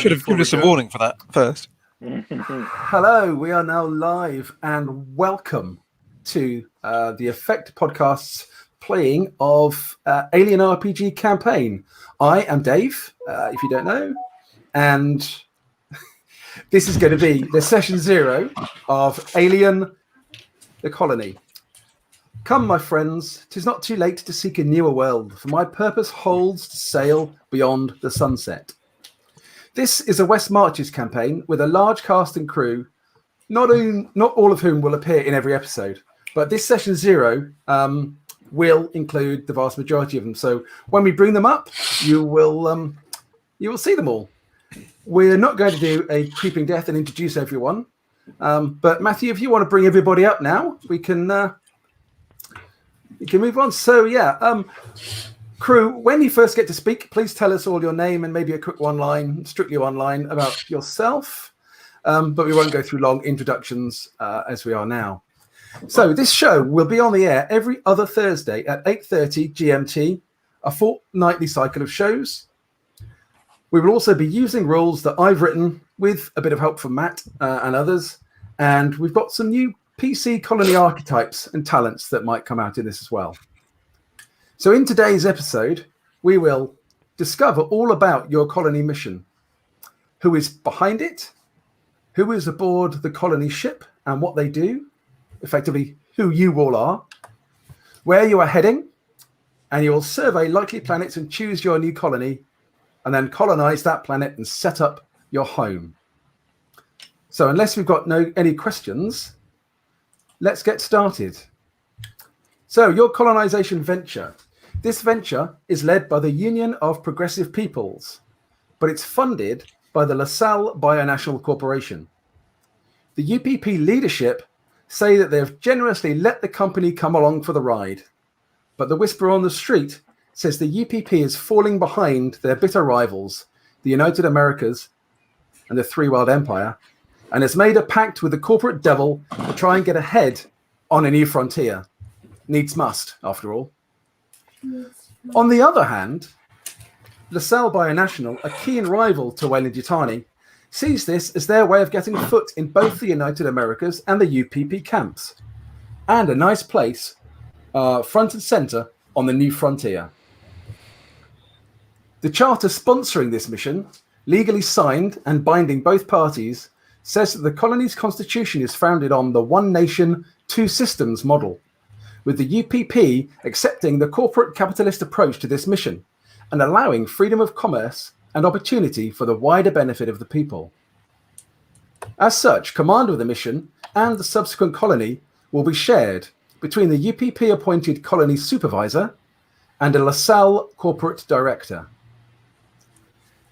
Should have given us a warning for that first. Hello, we are now live and welcome to the Effect Podcast's playing of Alien RPG campaign. I am Dave, if you don't know, and this is going to be the session 0 of Alien the Colony. Come, my friends, 'tis not too late to seek a newer world, for my purpose holds to sail beyond the sunset. This is a West Marches campaign with a large cast and crew, not all of whom will appear in every episode, but this session 0 will include the vast majority of them. So when we bring them up, you will see them all. We're not going to do a creeping death and introduce everyone, but Matthew, if you want to bring everybody up now, we can move on. So yeah. Crew, when you first get to speak, please tell us all your name and maybe a quick strictly one line about yourself. But we won't go through long introductions as we are now. So this show will be on the air every other Thursday at 8:30 GMT, a fortnightly cycle of shows. We will also be using rules that I've written with a bit of help from Matt and others. And we've got some new PC colony archetypes and talents that might come out in this as well. So in today's episode, we will discover all about your colony mission, who is behind it, who is aboard the colony ship and what they do, effectively who you all are, where you are heading, and you will survey likely planets and choose your new colony, and then colonize that planet and set up your home. So unless we've got any questions, let's get started. So your colonization venture. This venture is led by the Union of Progressive Peoples, but it's funded by the LaSalle Bionational Corporation. The UPP leadership say that they've generously let the company come along for the ride, but the whisper on the street says the UPP is falling behind their bitter rivals, the United Americas and the Three World Empire, and has made a pact with the corporate devil to try and get ahead on a new frontier. Needs must, after all. On the other hand, LaSalle Bionational, a keen rival to Weyland-Yutani, sees this as their way of getting a foot in both the United Americas and the UPP camps, and a nice place front and center on the new frontier. The charter sponsoring this mission, legally signed and binding both parties, says that the colony's constitution is founded on the one nation, two systems model, with the UPP accepting the corporate capitalist approach to this mission and allowing freedom of commerce and opportunity for the wider benefit of the people. As such, command of the mission and the subsequent colony will be shared between the UPP-appointed colony supervisor and a LaSalle corporate director.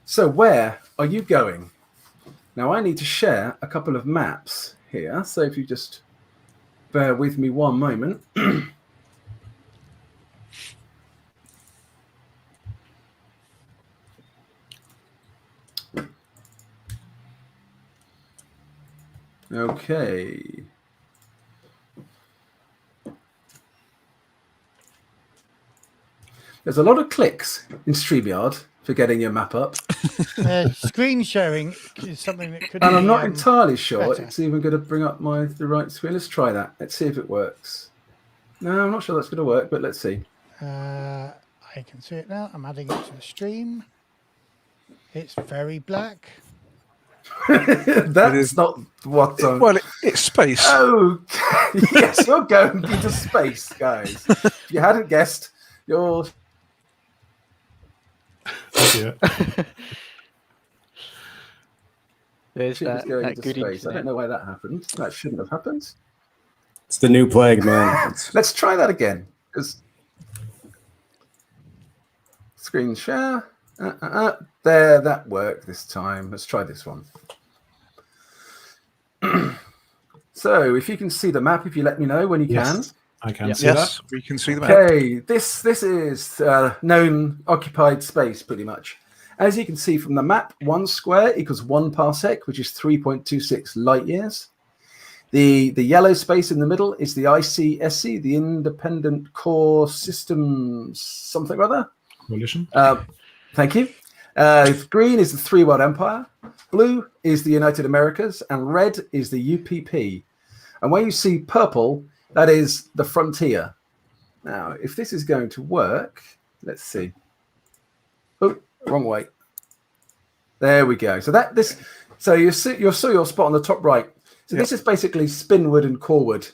So where are you going? Now I need to share a couple of maps here, so if you just bear with me one moment. Okay. There's a lot of clicks in StreamYard for getting your map up. Screen sharing is something that could and be, I'm not entirely sure better. it's even going to bring up the right screen. Let's try that. Let's see if it works. No, I'm not sure that's going to work, but let's see. I can see it now. I'm adding it to the stream. It's very black. That is not what. Well, it's space. Oh, yes, you're going into space, guys. If you hadn't guessed, you're. Yeah. There's that into good space. I don't know why that happened. That shouldn't have happened. It's the new plague, man. Let's try that again. Screen share. There, that worked this time. Let's try this one. So, if you can see the map, if you let me know when you can. I can see Yes, that. we can see the map. Okay, this is known occupied space, pretty much. As you can see from the map, 1 square equals 1 parsec, which is 3.26 light years. The yellow space in the middle is the ICSC, the Independent Core Systems something or other. Coalition. Thank you. Green is the Three World Empire. Blue is the United Americas, and red is the UPP. And when you see purple, that is the frontier. Now, if this is going to work, let's see. Oh, wrong way. There we go. So you see your spot on the top right. So this is basically spinward and coreward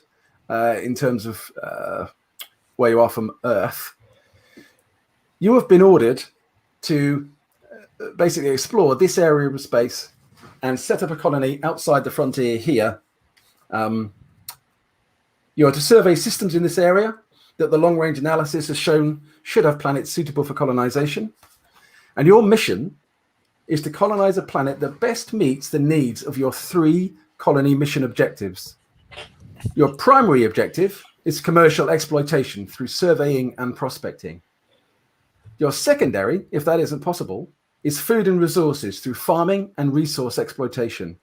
in terms of where you are from Earth. You have been ordered to basically explore this area of space and set up a colony outside the frontier here. You are to survey systems in this area that the long-range analysis has shown should have planets suitable for colonization. And your mission is to colonize a planet that best meets the needs of your 3 colony mission objectives. Your primary objective is commercial exploitation through surveying and prospecting. Your secondary, if that isn't possible, is food and resources through farming and resource exploitation.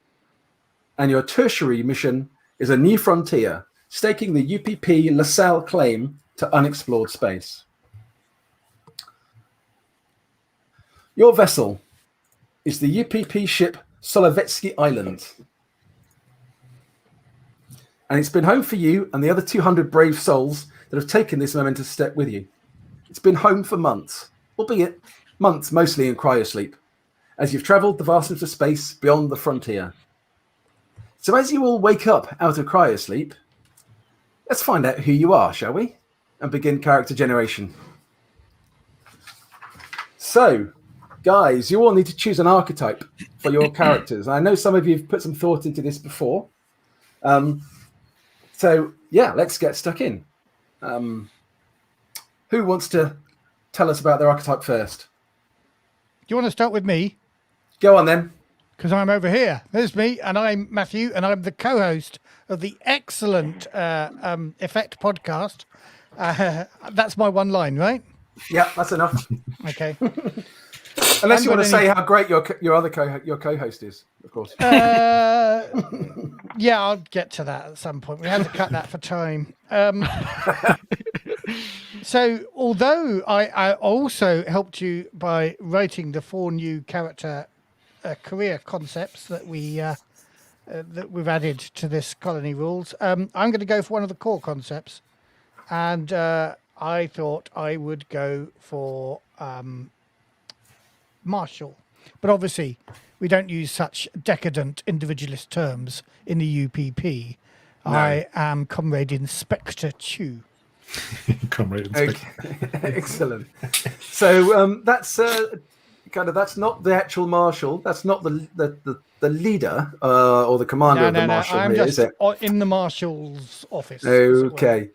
And your tertiary mission is a new frontier, staking the UPP LaSalle claim to unexplored space. Your vessel is the UPP ship Solovetsky Island. And it's been home for you and the other 200 brave souls that have taken this momentous step with you. It's been home for months, albeit months mostly in cryosleep, as you've travelled the vastness of space beyond the frontier. So as you all wake up out of cryosleep, let's find out who you are, shall we? And begin character generation. So, guys, you all need to choose an archetype for your characters. I know some of you have put some thought into this before. So, yeah, let's get stuck in. Who wants to tell us about their archetype first? Do you want to start with me? Go on then. Because I'm over here. There's me, and I'm Matthew, and I'm the co-host of the excellent Effect podcast. That's my one line, right? Yeah, that's enough. Okay. Unless you want to say how great your other co-host is, of course. Yeah, I'll get to that at some point. We had to cut that for time. So, although I also helped you by writing the 4 new character career concepts that we've added to this colony rules, I'm going to go for one of the core concepts, and I thought I would go for Marshal. But obviously, we don't use such decadent individualist terms in the UPP. No. I am Comrade Inspector Chew. Comrade Inspector. Okay. Excellent. So that's that's not the actual marshal. That's not the leader or the commander of the marshal. I'm here, just is it? in the marshal's office. Okay.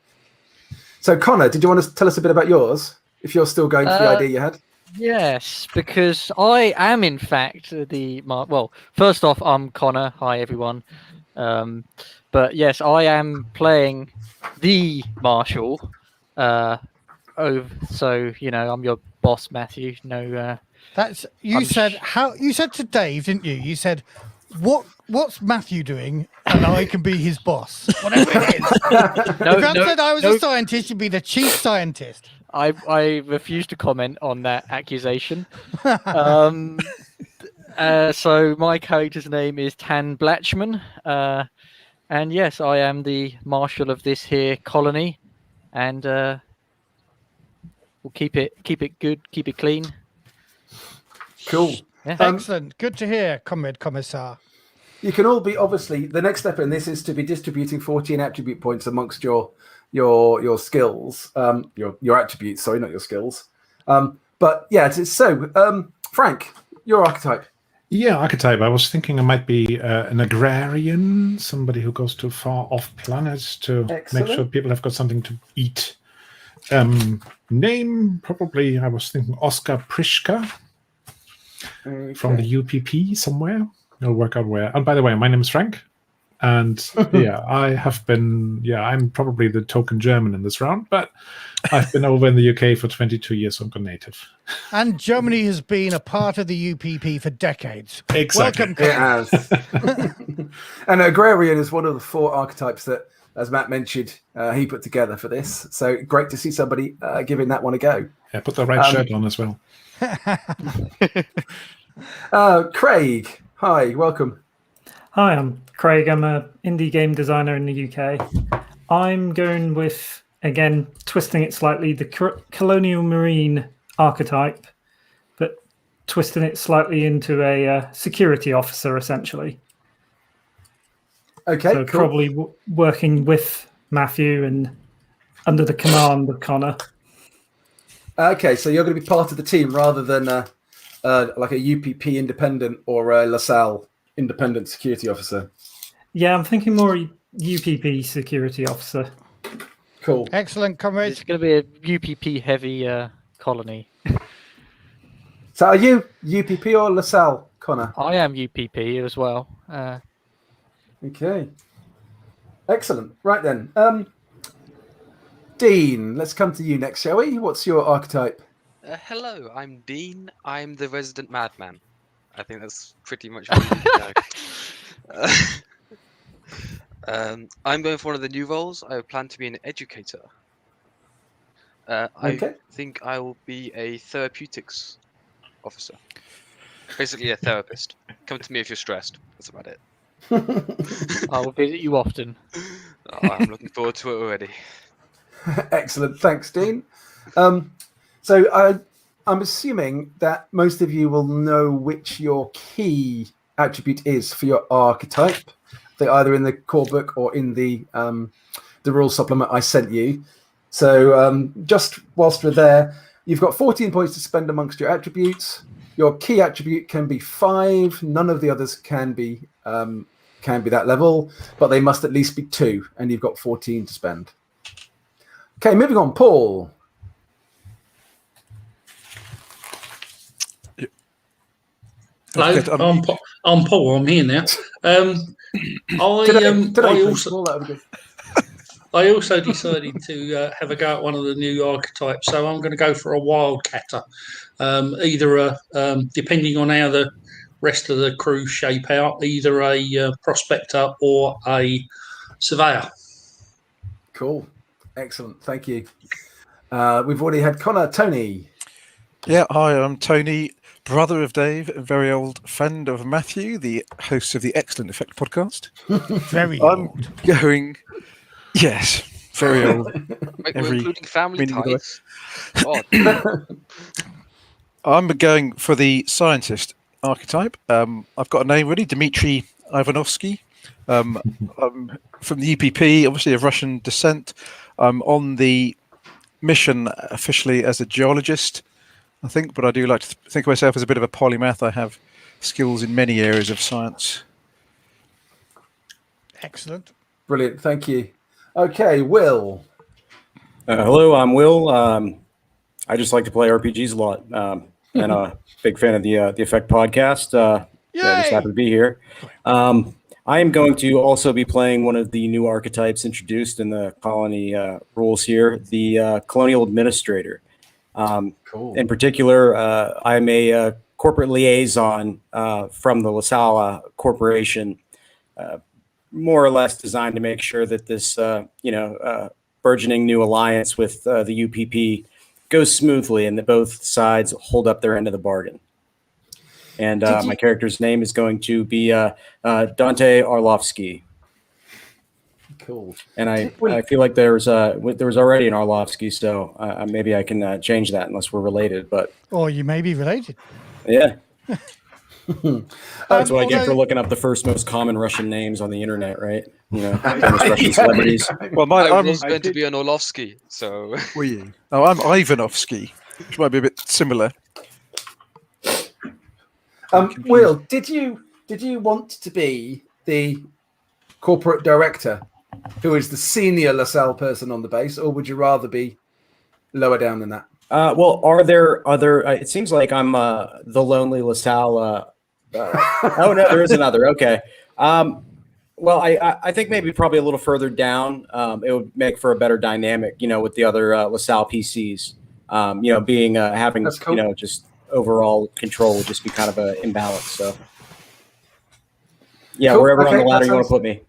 So Connor, did you want to tell us a bit about yours? If you're still going for the idea you had. Yes, because I am in fact well, first off, I'm Connor. Hi everyone. But yes, I am playing the marshal. So I'm your boss, Matthew. No. That's you said to Dave, didn't you? You said, what's Matthew doing? And I can be his boss. Whatever it is. If I said I was a scientist, you'd be the chief scientist. I refuse to comment on that accusation. So my character's name is Tan Blatchman. And yes, I am the marshal of this here colony. And we'll keep it good, keep it clean. Cool. Yeah. Excellent. Good to hear, Comrade Commissar. You can all be, obviously, the next step in this is to be distributing 14 attribute points amongst your skills, your attributes, sorry, not your skills. But yeah, so Frank, your archetype. Yeah, archetype. I was thinking I might be an agrarian, somebody who goes to far off planets to make sure people have got something to eat. Name, probably, I was thinking Oscar Prishka from the UPP somewhere. I'll work out where. And by the way, my name is Frank. And I'm probably the token German in this round, but I've been over in the UK for 22 years, so I'm a native. And Germany has been a part of the UPP for decades. Exactly. Welcome. It has. And agrarian is one of the 4 archetypes that, as Matt mentioned, he put together for this. So great to see somebody giving that one a go. Yeah, put the red shirt on as well. Craig, Hi, welcome. Hi, I'm Craig. I'm an indie game designer in the UK. I'm going with, again, twisting it slightly, the Colonial Marine archetype, but twisting it slightly into a security officer, essentially. Okay, So cool. probably working with Matthew and under the command of Connor. Okay, so you're going to be part of the team rather than like a UPP independent or a LaSalle independent security officer. Yeah, I'm thinking more UPP security officer. Cool. Excellent, comrades. It's going to be a UPP heavy colony. So are you UPP or LaSalle, Connor? I am UPP as well. Okay. Excellent. Right then. Dean, let's come to you next, shall we? What's your archetype? Hello, I'm Dean. I'm the resident madman. I think that's pretty much what you need to know. I'm going for one of the new roles. I plan to be an educator. Okay. I think I will be a therapeutics officer. Basically a therapist. Come to me if you're stressed. That's about it. I will visit you often. Oh, I'm looking forward to it already. Excellent. Thanks, Dean. So I'm assuming that most of you will know which your key attribute is for your archetype. They're either in the core book or in the rule supplement I sent you. So just whilst we're there, you've got 14 points to spend amongst your attributes. Your key attribute can be 5. None of the others can be that level, but they must at least be 2, and you've got 14 to spend. Okay, moving on. Paul. Hello, I'm Paul. I'm here now. I also decided to have a go at one of the new archetypes, so I'm going to go for a Wildcatter. Either depending on how the rest of the crew shape out, either a prospector or a surveyor. Cool. Excellent. Thank you. We've already had Connor. Tony. Yeah, hi, I'm Tony, brother of Dave, a very old friend of Matthew, the host of the Excellent Effect podcast. Very I'm old. going, yes, very old. We're Every including family meaning of the ties. I'm going for the scientist archetype. I've got a name ready, Dmitry Ivanovsky. I'm from the UPP, obviously of Russian descent. I'm on the mission officially as a geologist, I think, but I do like to think of myself as a bit of a polymath. I have skills in many areas of science. Excellent. Brilliant. Thank you. Okay, Will. Hello, I'm Will. I just like to play RPGs a lot, and a big fan of the Effect podcast. Just happy to be here. I am going to also be playing one of the new archetypes introduced in the colony rules here, the Colonial Administrator. Cool. In particular, I'm a corporate liaison from the LaSalle Corporation, more or less designed to make sure that this, burgeoning new alliance with the UPP goes smoothly and that both sides hold up their end of the bargain. And my character's name is going to be Dante Arlovsky. Cool. And I feel like there was already an Arlovsky, so maybe I can change that unless we're related. But Or you may be related. yeah, that's what I get for looking up the first most common Russian names on the internet, right? Famous Russian celebrities. Well, I was going to be an Orlovsky, so. Were you? Oh, I'm Ivanovsky, which might be a bit similar. Will, did you want to be the corporate director, who is the senior LaSalle person on the base, or would you rather be lower down than that? Well, are there other? It seems like I'm the lonely LaSalle. Oh no, there is another. Okay. Well, I think maybe probably a little further down. It would make for a better dynamic, with the other LaSalle PCs. Being having That's cool. just overall control would just be kind of an imbalance. So yeah, Cool. wherever on Okay, the ladder that you want to sounds- put me.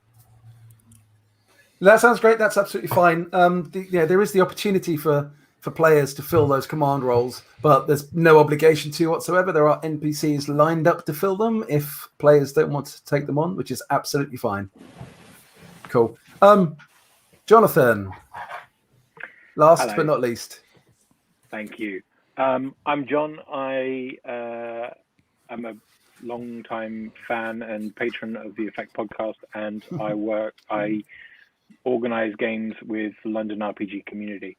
That sounds great. That's absolutely fine. There is the opportunity for for players to fill those command roles, but there's no obligation to whatsoever. There are NPCs lined up to fill them if players don't want to take them on, which is absolutely fine. Cool. Jonathan, last Hello. but not least. Thank you. I'm John. I am a long-time fan and patron of the Effect podcast, and I organize games with the London RPG community.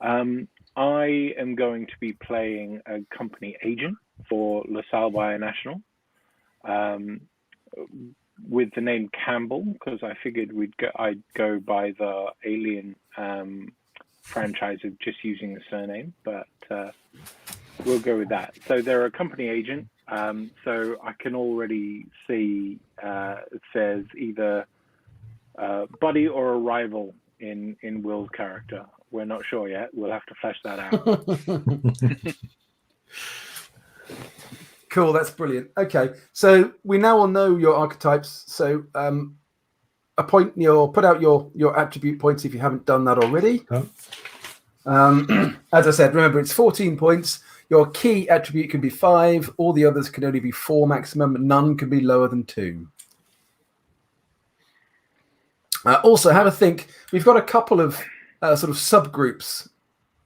I am going to be playing a company agent for LaSalle Bionational with the name Campbell, because I figured I'd go by the Alien franchise of just using the surname, but we'll go with that. So they're a company agent, so I can already see it says either buddy or a rival in Will's character. We're not sure yet. We'll have to flesh that out. Cool, that's brilliant. Okay, so we now all know your archetypes. So put out your attribute points if you haven't done that already. As I said, remember it's 14 points. Your key attribute can be 5. All the others can only be 4 maximum. None can be lower than 2. Also, have a think. We've got a couple of sort of subgroups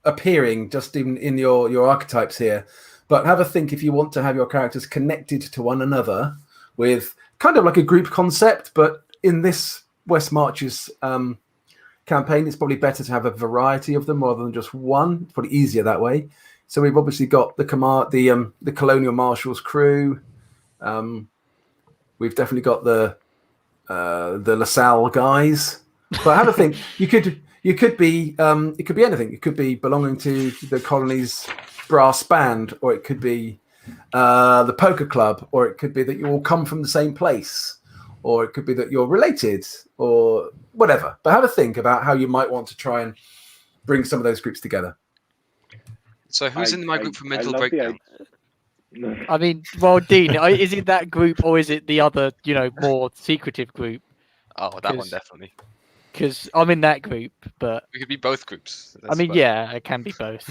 appearing just in your archetypes here. But have a think if you want to have your characters connected to one another with kind of like a group concept. But in this West Marches campaign, it's probably better to have a variety of them rather than just one. It's probably easier that way. So we've obviously got the Colonial Marshals crew. We've definitely got the LaSalle guys. But have a think. You could be it could be anything. It could be belonging to the colony's brass band, or it could be the poker club, or it could be that you all come from the same place, or it could be that you're related, or whatever. But have a think about how you might want to try and bring some of those groups together. So who's in my group for mental breakdown? I mean, well, Dean, is it that group or is it the other, more secretive group? Oh, that one definitely. Because I'm in that group, but We could be both groups. I mean, yeah, it can be both.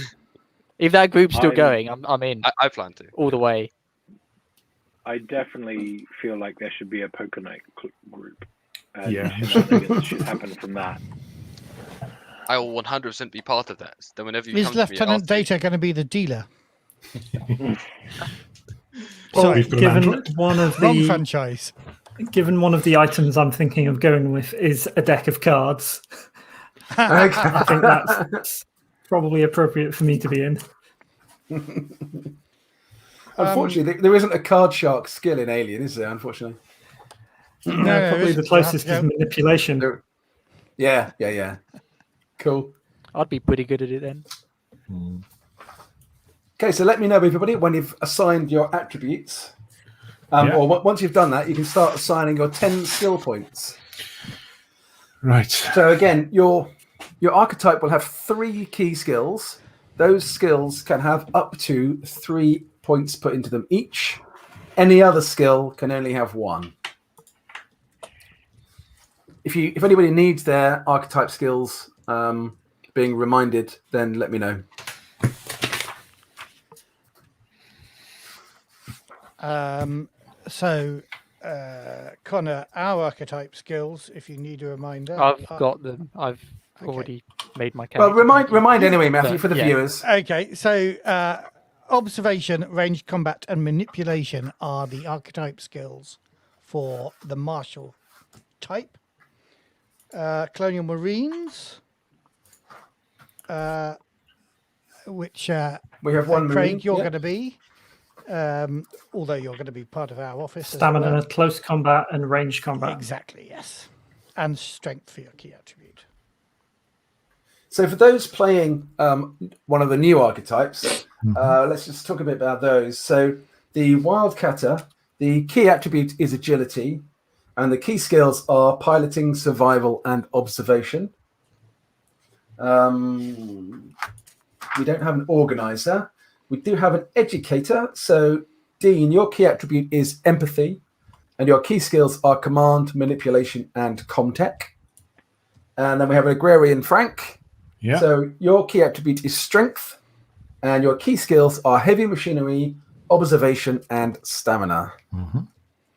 If that group's still going, I'm in. I plan to. All the way. I definitely feel like there should be a poker night group. Yeah. Shenanigans should happen from that. I will 100% be part of that. Then whenever you Is come to me, Lieutenant Data going to be the dealer? Well, Sorry, given one of wrong the franchise. given one of the items I'm thinking of going with is a deck of cards, I think that's probably appropriate for me to be in. Unfortunately, there isn't a card shark skill in Alien, is there? Unfortunately. No, Probably the closest is manipulation. Yeah. Cool. I'd be pretty good at it then. Okay, so let me know, everybody, when you've assigned your attributes. Or once you've done that, you can start assigning your 10 skill points. Right. So again, your archetype will have 3 key skills. Those skills can have up to 3 points put into them each. Any other skill can only have 1. If anybody needs their archetype skills being reminded, then let me know. Connor, our archetype skills, if you need a reminder. I've got them. I've already made my Well, character. remind anyway, Matthew, for the yeah. viewers. Okay, so observation, ranged combat, and manipulation are the archetype skills for the martial type. Colonial Marines, which We have one Craig, Marine. you're Yep. going to be, although you're going to be part of our office. as Stamina, well. close combat, and range combat. Exactly, yes. And strength for your key attribute. So for those playing one of the new archetypes, let's just talk a bit about those. So the Wildcatter, the key attribute is agility, and the key skills are piloting, survival, and observation. We don't have an organizer. We do have an educator. So Dean, your key attribute is empathy, and your key skills are command, manipulation, and comtech. And then we have an agrarian, Frank. Yeah. So your key attribute is strength, and your key skills are heavy machinery, observation, and stamina.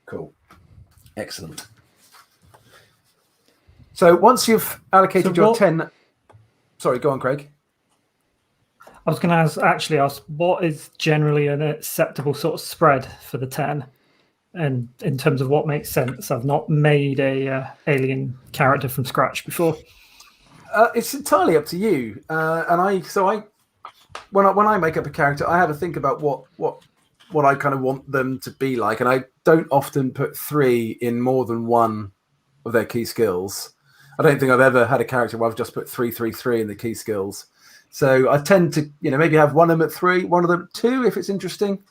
Cool. Excellent. So once you've allocated So your what- 10... Sorry, go on, Craig. I was going to ask what is generally an acceptable sort of spread for the 10, and in terms of what makes sense. I've not made a alien character from scratch before. It's entirely up to you. When I make up a character, I have a think about what I kind of want them to be like, and I don't often put 3 in more than one of their key skills. I don't think I've ever had a character where I've just put 3, 3, 3 in the key skills. So I tend to, maybe have one of them at 3, one of them at 2 if it's interesting,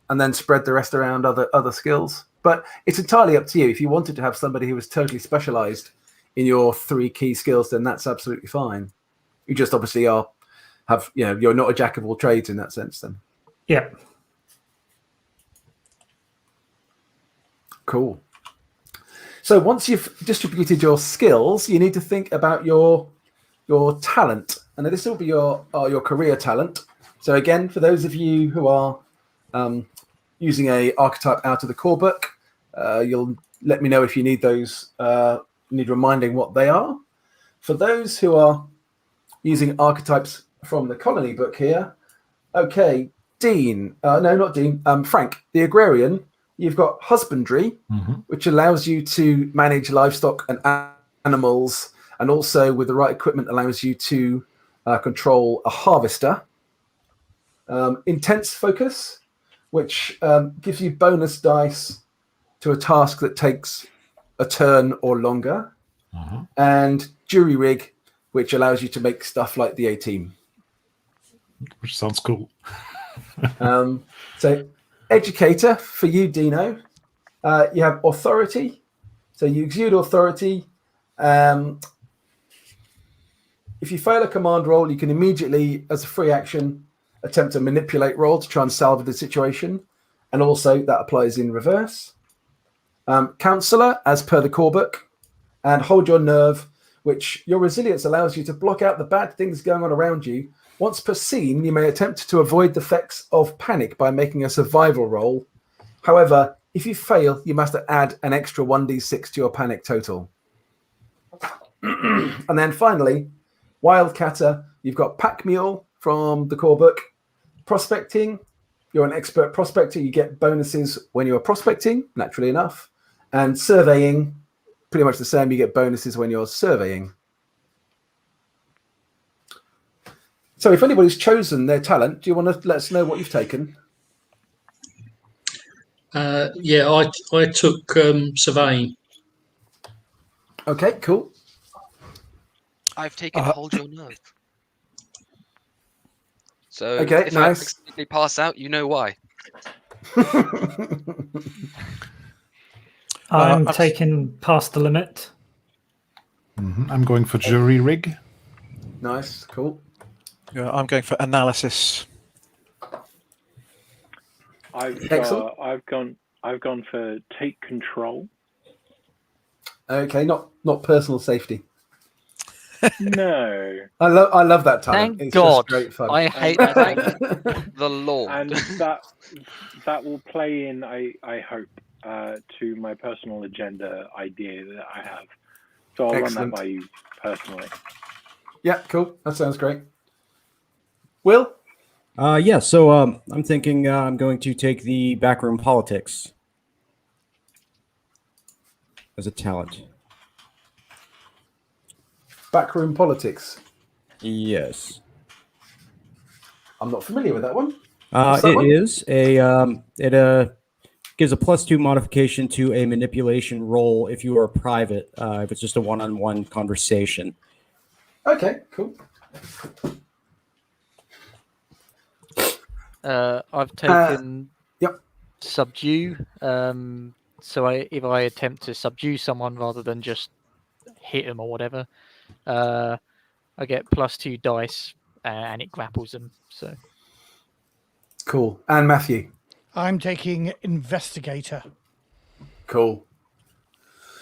and then spread the rest around other skills. But it's entirely up to you. If you wanted to have somebody who was totally specialized in your 3 key skills, then that's absolutely fine. You just obviously you're not a jack of all trades in that sense then. Yeah. Cool. So once you've distributed your skills, you need to think about your talent, and this will be your career talent. So again, for those of you who are using a archetype out of the core book, you'll let me know if you need those. Need reminding what they are. For those who are using archetypes from the Colony book here, okay, Dean. No, not Dean. Frank, the agrarian. You've got husbandry, which allows you to manage livestock and animals, and also with the right equipment allows you to control a harvester. Intense focus, which gives you bonus dice to a task that takes a turn or longer. And jury rig, which allows you to make stuff like the A-Team. Which sounds cool. So educator for you, Dino. You have authority, so you exude authority. If you fail a command roll, you can immediately, as a free action, attempt a manipulate roll to try and salvage the situation, and also that applies in reverse. Counselor, as per the core book, and hold your nerve, which your resilience allows you to block out the bad things going on around you. Once per scene, you may attempt to avoid the effects of panic by making a survival roll. However, if you fail, you must add an extra 1d6 to your panic total. And then finally, Wildcatter, you've got Pack Mule from the core book. Prospecting, you're an expert prospector. You get bonuses when you're prospecting, naturally enough. And surveying, pretty much the same. You get bonuses when you're surveying. So if anybody's chosen their talent, do you want to let us know what you've taken? I took surveying. Okay, cool. I've taken hold your nerve. So Okay, if nice. I accidentally pass out, you know why. I'm taking past the limit. I'm going for jury rig. Nice, cool. Yeah, I'm going for analysis. I've gone for take control. Okay, not personal safety. No. I love that talent. Thank It's God. just great fun. I hate that. The Lord. And that will play in, I hope, to my personal agenda idea that I have. So I'll Excellent. run that by you personally. Yeah, cool. That sounds great. Will? So I'm thinking I'm going to take the backroom politics as a talent. Backroom politics. Yes. I'm not familiar with that one. What's that It one? is it gives a +2 modification to a manipulation roll if you are a private, if it's just a one-on-one conversation. Okay, cool. I've taken Yep. subdue. So if I attempt to subdue someone rather than just hit them or whatever, I get +2 dice and it grapples them. So Cool. And Matthew? I'm taking investigator. Cool.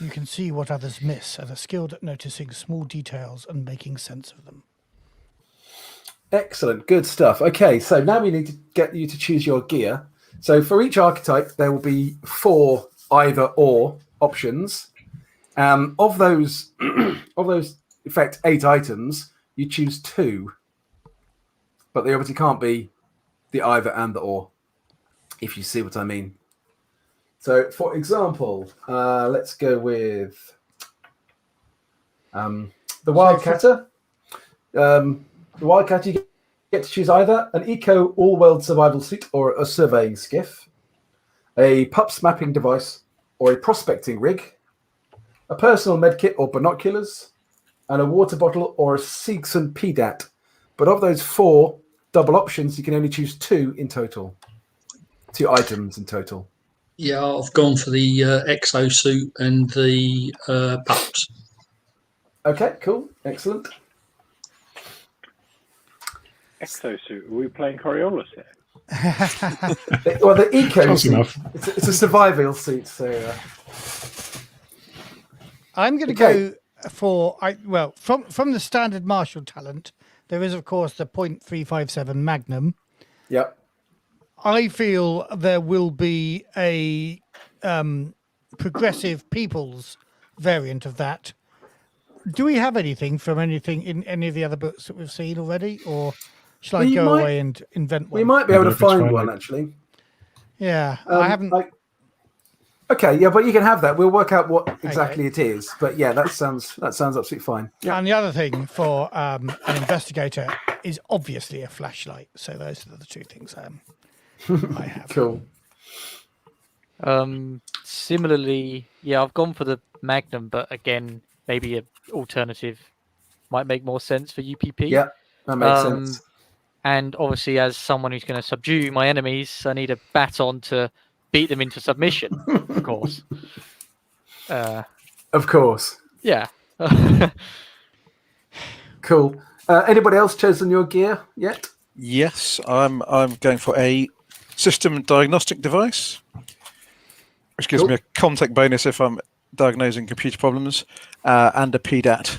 You can see what others miss and are skilled at noticing small details and making sense of them. Excellent, good stuff. Okay, so now we need to get you to choose your gear. So for each archetype, there will be 4 either or options. Of those, in fact, 8 items, you choose 2, but they obviously can't be the either and the or, if you see what I mean. So, for example, let's go with the Wildcatter. The Wildcatter, you get to choose either an eco all-world survival suit or a surveying skiff, a pups mapping device or a prospecting rig, a personal medkit or binoculars, and a water bottle or a Seegson PDAT. But of those 4 double options, you can only choose 2 in total. 2 items in total. Yeah, I've gone for the exosuit and the pups. Okay, cool. Excellent. Exosuit. Are we playing Coriolis here? Well, the eco Close suit, enough. it's a survival suit, so... I'm going to Okay. go for from the standard martial talent. There is, of course, the .357 Magnum. Yep. I feel there will be a progressive people's variant of that. Do we have anything from anything in any of the other books that we've seen already, or shall I go away and invent one? We might be able to Maybe it's find fine, one, like- actually. Yeah, I haven't. Okay, yeah, but you can have that. We'll work out what exactly it is. But yeah, that sounds absolutely fine. Yeah. And the other thing for an investigator is obviously a flashlight. So those are the 2 things I have. Cool. Similarly, yeah, I've gone for the Magnum, but again, maybe an alternative might make more sense for UPP. Yeah, that makes sense. And obviously, as someone who's going to subdue my enemies, I need a baton to beat them into submission, of course. Of course. Yeah. Cool. Anybody else chosen your gear yet? Yes, I'm going for a system diagnostic device, which gives Cool. me a contact bonus if I'm diagnosing computer problems, and a PDAT,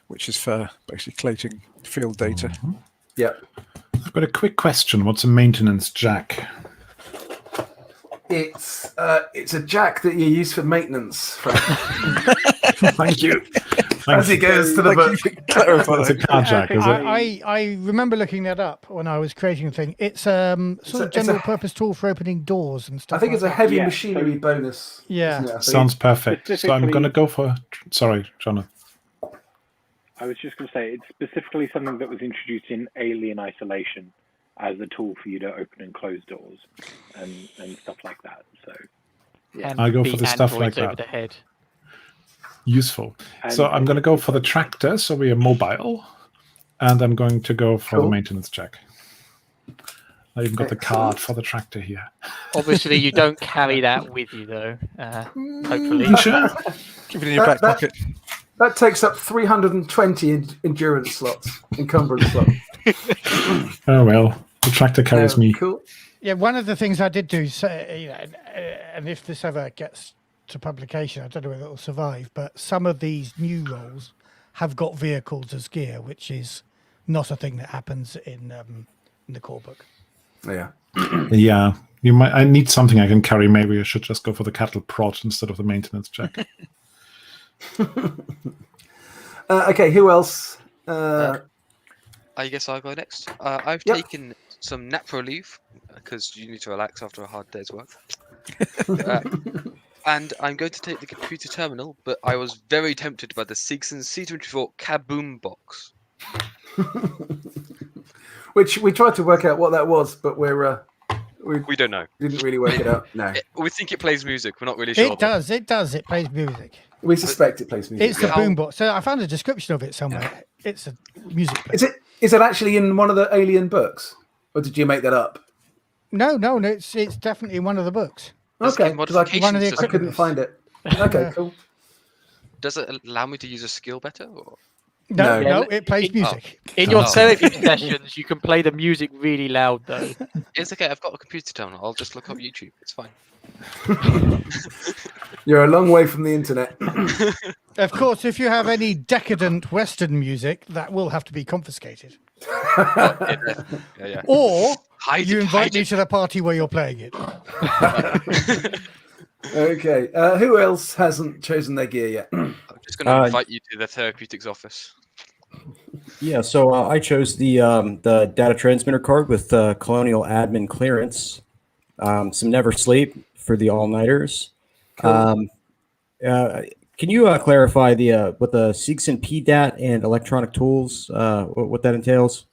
which is for basically collating field data. Yep. I've got a quick question. What's a maintenance jack? It's a jack that you use for maintenance. Thank you. As he goes to the book. It's a car jack, is it? I remember looking that up when I was creating the thing. It's sort of general purpose tool for opening doors and stuff. I think it's a like heavy Yeah, machinery bonus. Yeah. isn't it, I think? Sounds perfect. So I'm Specifically- going to go for... Sorry, Jonathan. I was just going to say, it's specifically something that was introduced in Alien Isolation as a tool for you to open and close doors and stuff like that. So, And I go for beat the stuff like androids over that. the head. Useful. So And- I'm going to go for the tractor, so we are mobile. And I'm going to go for the Cool. maintenance jack. I even got the card for the tractor here. Obviously, you don't carry that with you, though. Hopefully. You sure? Keep it in your back pocket. That takes up 320 endurance slots, encumbrance slots. Oh, well. The tractor carries me. Cool. Yeah, one of the things I did do, and if this ever gets to publication, I don't know whether it will survive, but some of these new roles have got vehicles as gear, which is not a thing that happens in the core book. Yeah. Yeah. You might. I need something I can carry. Maybe I should just go for the cattle prod instead of the maintenance jack. Okay, who else? I guess I'll go next. I've Yep. taken some natural leave because you need to relax after a hard day's work. And I'm going to take the computer terminal, but I was very tempted by the Seegson C24 Kaboom box. Which we tried to work out what that was, but we We don't know. didn't really work it out. No, We think it plays music. We're not really sure. It does. It does. It plays music. we suspect it plays music. It's a How- boombox. So I found a description of it somewhere. It's a music player. Is it actually in one of the Alien books, or did you make that up? No. It's definitely in one of the books. Does it Okay, give 'cause modifications one of the to I couldn't Equipment find it. Okay, cool. Does it allow me to use a skill better? Or? No. No, it plays music. In your Oh. therapy sessions, you can play the music really loud, though. It's okay. I've got a computer terminal. I'll just look up YouTube. It's fine. You're a long way from the internet. Of course, if you have any decadent Western music, that will have to be confiscated. Yeah. Or Hide you it, invite hide me it. to the party where you're playing it. Okay. Who else hasn't chosen their gear yet? I'm just going to invite you to the therapeutics office. Yeah, so I chose the data transmitter card with Colonial Admin clearance. Some Never Sleep for the all-nighters. Cool. Can you clarify what the Seegson PDAT and electronic tools, what that entails?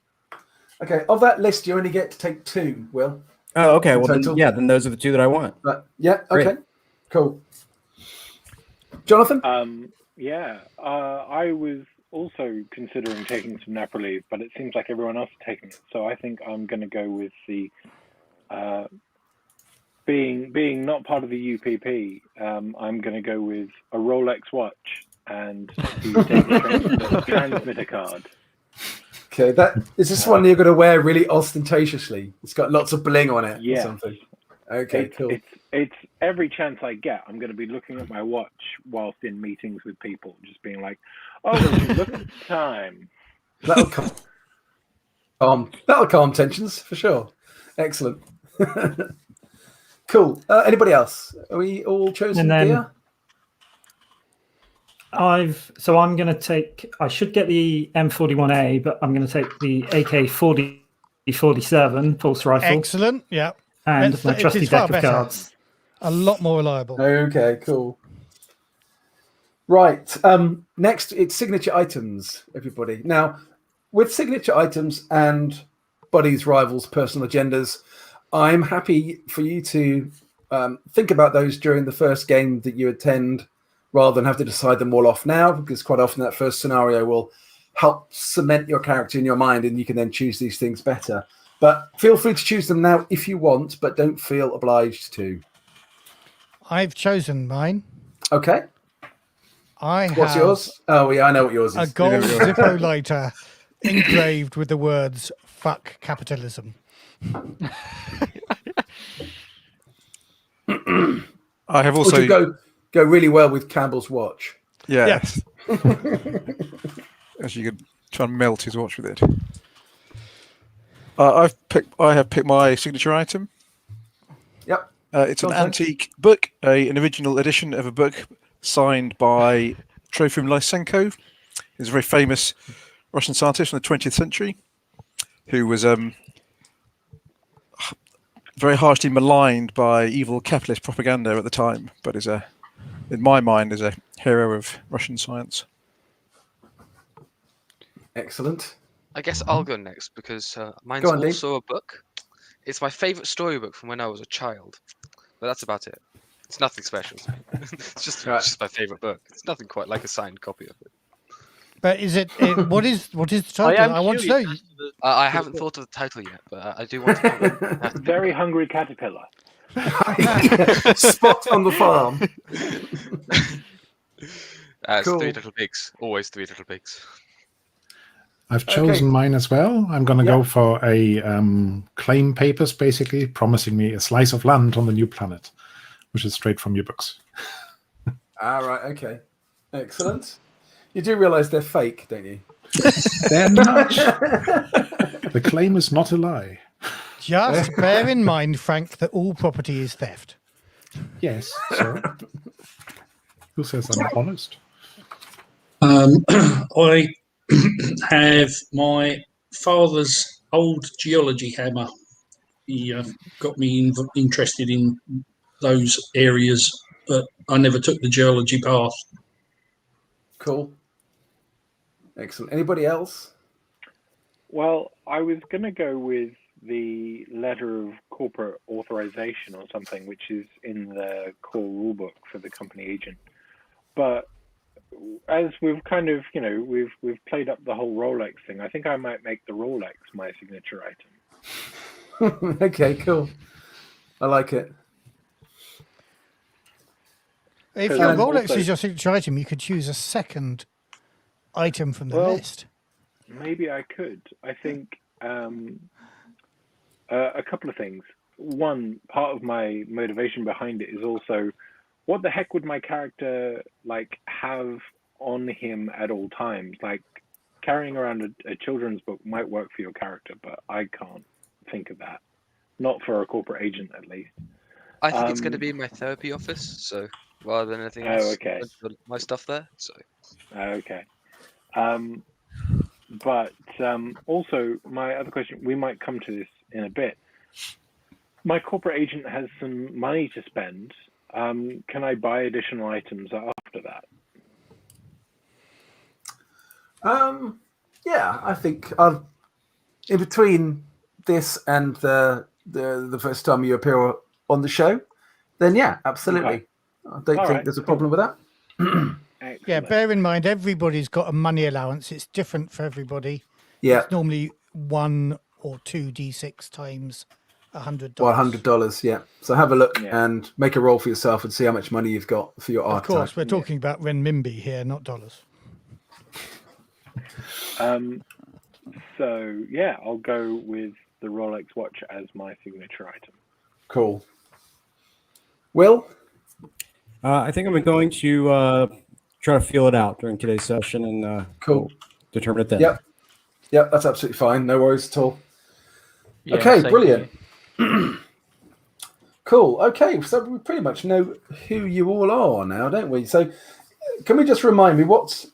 Okay. Of that list, you only get to take 2, Will. Oh, okay. In Well, then, total? yeah, then those are the 2 that I want. But yeah. Great. Okay. Cool. Jonathan? I was also considering taking some nap relief, but it seems like everyone else is taking it. So I think I'm going to go with the being not part of the UPP. I'm going to go with a Rolex watch and the transmitter card. Okay. Is this one you're going to wear really ostentatiously? It's got lots of bling on it. Yeah. Or something. Okay. Cool. It's every chance I get, I'm going to be looking at my watch whilst in meetings with people, just being like, "Oh, look at the time." That'll calm tensions for sure. Excellent. Cool. Anybody else? Are we all chosen And then gear? I'm going to take. I should get the M41A, but I'm going to take the AK-47 pulse rifle. Excellent. Yeah. And my trusty deck of cards. A lot more reliable. Okay, cool. Right. Next, it's signature items, everybody. Now, with signature items and buddies, rivals, personal agendas, I'm happy for you to think about those during the first game that you attend rather than have to decide them all off now, because quite often that first scenario will help cement your character in your mind and you can then choose these things better. But feel free to choose them now if you want, but don't feel obliged to. I've chosen mine. Okay. What's yours? Oh, yeah, I know what yours is. A gold Zippo lighter engraved with the words "fuck capitalism." I have also Which would go really well with Campbell's watch. Yes. As you could try and melt his watch with it. I have picked my signature item. Yep. It's an antique book, an original edition of a book signed by Trofim Lysenko. He's a very famous Russian scientist from the 20th century who was very harshly maligned by evil capitalist propaganda at the time, but is in my mind, is a hero of Russian science. Excellent. I guess I'll go next because mine's Go on, also a book. It's my favourite storybook from when I was a child, but that's about it. It's nothing special. It's just my favourite book. It's nothing quite like a signed copy of it. But is it? What is the title? I want to know. I haven't thought of the title yet, but I do want to. Very Hungry Caterpillar. Spot on the farm. It's Cool. 3 Little Pigs. Always 3 Little Pigs. I've chosen mine as well. I'm going to go for a claim papers, basically promising me a slice of land on the new planet, which is straight from your books. Right. Okay. Excellent. You do realise they're fake, don't you? They're not. The claim is not a lie. Just bear in mind, Frank, that all property is theft. Yes. So, who says I'm honest? I have my father's old geology hammer. He got me interested in those areas, but I never took the geology path. Cool. Excellent. Anybody else? Well, I was going to go with the letter of corporate authorization or something, which is in the core rulebook for the company agent. But as we've kind of, we've played up the whole Rolex thing, I think I might make the Rolex my signature item. Okay, cool. I like it. If your Rolex is your signature item, you could choose a second item from the list. Maybe I could. I think a couple of things. One, part of my motivation behind it is also, what the heck would my character have on him at all times? Like carrying around a children's book might work for your character, but I can't think of that. Not for a corporate agent, at least. I think it's going to be in my therapy office, so rather than anything else, okay. I'm gonna put my stuff there. So Okay. But also, my other question, we might come to this in a bit. My corporate agent has some money to spend. Can I buy additional items after that? Yeah, I think in between this and the first time you appear on the show, then yeah, absolutely. Okay. I don't think there's a problem with that. Yeah, bear in mind everybody's got a money allowance. It's different for everybody. Yeah, It's normally 1 or 2 D6 times $100. well, $100. Yeah. So have a look Yeah. and make a roll for yourself and see how much money you've got for your Of archetype. course, we're talking about renminbi here, not dollars. So yeah, I'll go with the Rolex watch as my signature item. Cool. Will? I think I'm going to try to feel it out during today's session and Cool. we'll determine it then. Yep, that's absolutely fine. No worries at all. Yeah, Okay, same brilliant. here. Cool. Okay, so we pretty much know who you all are now, don't we? So can we just remind us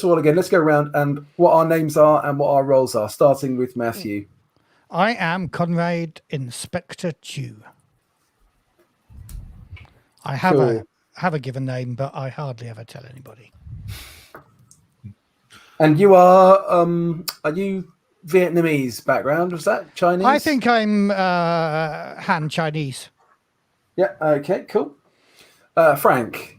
all again? Let's go around and what our names are and what our roles are, starting with Matthew. I am Conrad Inspector Chew. I have a given name, but I hardly ever tell anybody. And you are you Vietnamese background? Was that Chinese? I think I'm Han Chinese. Yeah. Okay. Cool. Frank.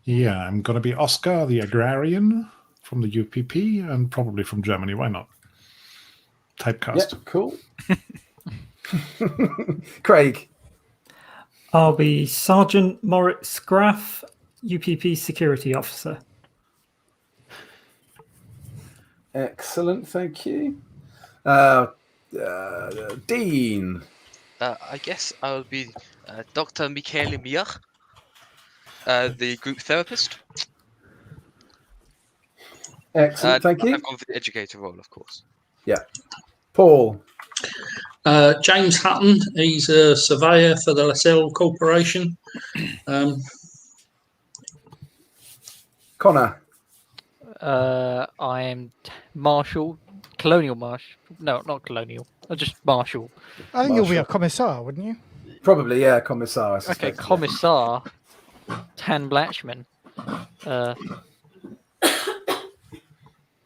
Yeah, I'm going to be Oscar, the agrarian from the UPP, and probably from Germany. Why not? Typecast. Yeah. Cool. Craig. I'll be Sergeant Moritz Graff, UPP Security Officer. Excellent. Thank you. Dean. I guess I'll be Dr. Michele Mier, the group therapist. Excellent. Thank you. I've gone for the educator role, of course. Yeah. Paul. James Hutton, he's a surveyor for the LaSalle Corporation. Connor. I am Marshal, Colonial Marshal. No, not Colonial. Just Marshal. I think you'll be a commissar, wouldn't you? Probably, yeah, commissar. I Okay, suspect, yeah. Commissar, Tan Blatchman.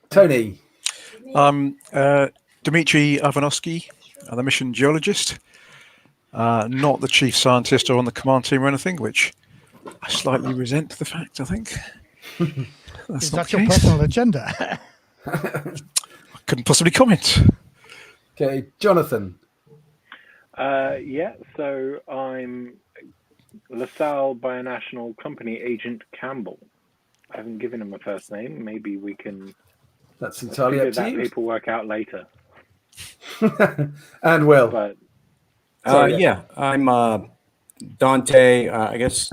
Tony. I'm Dmitry Ivanovsky. I'm the mission geologist, not the chief scientist or on the command team or anything, which I slightly resent the fact, I think. Is that your personal agenda? I couldn't possibly comment. Okay, Jonathan. Yeah, so I'm LaSalle Bionational Company Agent Campbell. I haven't given him a first name. Maybe we can That's entirely figure up to that you. paperwork out later. And Will. But Yeah, I'm Dante, I guess.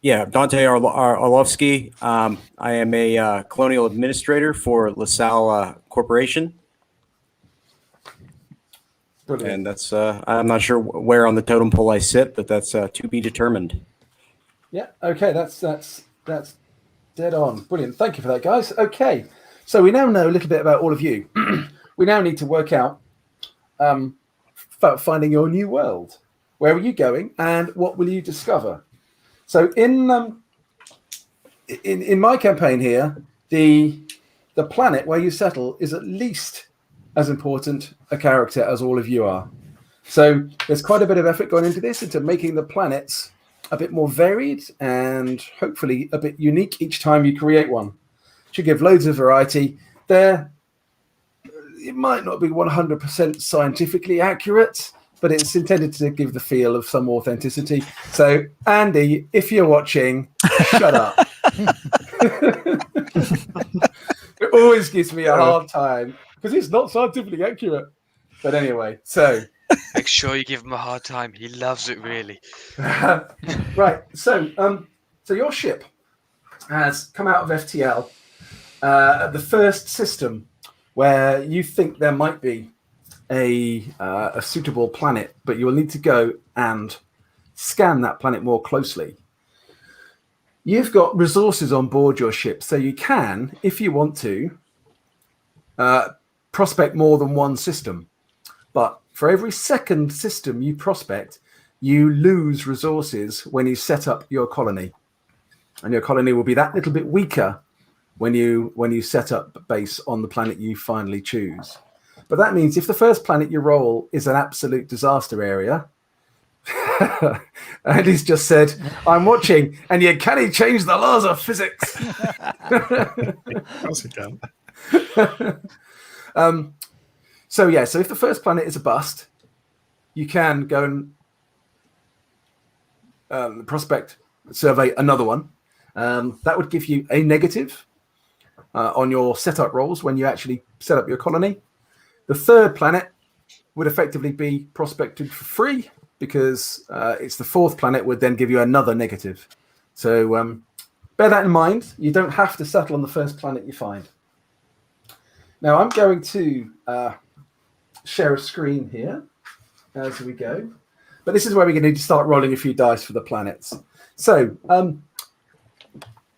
Dante Orlovsky. I am a Colonial Administrator for LaSalle Corporation. Brilliant. And that's, I'm not sure where on the totem pole I sit, but that's to be determined. Yeah, okay, that's dead on. Brilliant. Thank you for that, guys. Okay, so we now know a little bit about all of you. We now need to work out about finding your new world. Where are you going and what will you discover? So in my campaign here, the planet where you settle is at least as important a character as all of you are. So there's quite a bit of effort going into this, into making the planets a bit more varied and hopefully a bit unique each time you create one. Should give loads of variety. It might not be 100% scientifically accurate, but it's intended to give the feel of some authenticity. So, Andy, if you're watching, shut up. It always gives me a hard time because it's not scientifically accurate. But anyway, so. Make sure you give him a hard time. He loves it, really. Right. So, so your ship. has come out of FTL. The first system where you think there might be a suitable planet, but you will need to go and scan that planet more closely. You've got resources on board your ship, so you can, if you want to, prospect more than one system. But for every second system you prospect, you lose resources when you set up your colony. And your colony will be that little bit weaker when you set up base on the planet you finally choose. But that means if the first planet you roll is an absolute disaster area, and he's just said, I'm watching, and you can't change the laws of physics. How's it going? So if the first planet is a bust, you can go and prospect, survey another one. That would give you a negative on your setup rolls when you actually set up your colony. The third planet would effectively be prospected for free, because it's the fourth planet would then give you another negative. So bear that in mind. You don't have to settle on the first planet you find. Now I'm going to share a screen here as we go. But this is where we're going to need to start rolling a few dice for the planets. So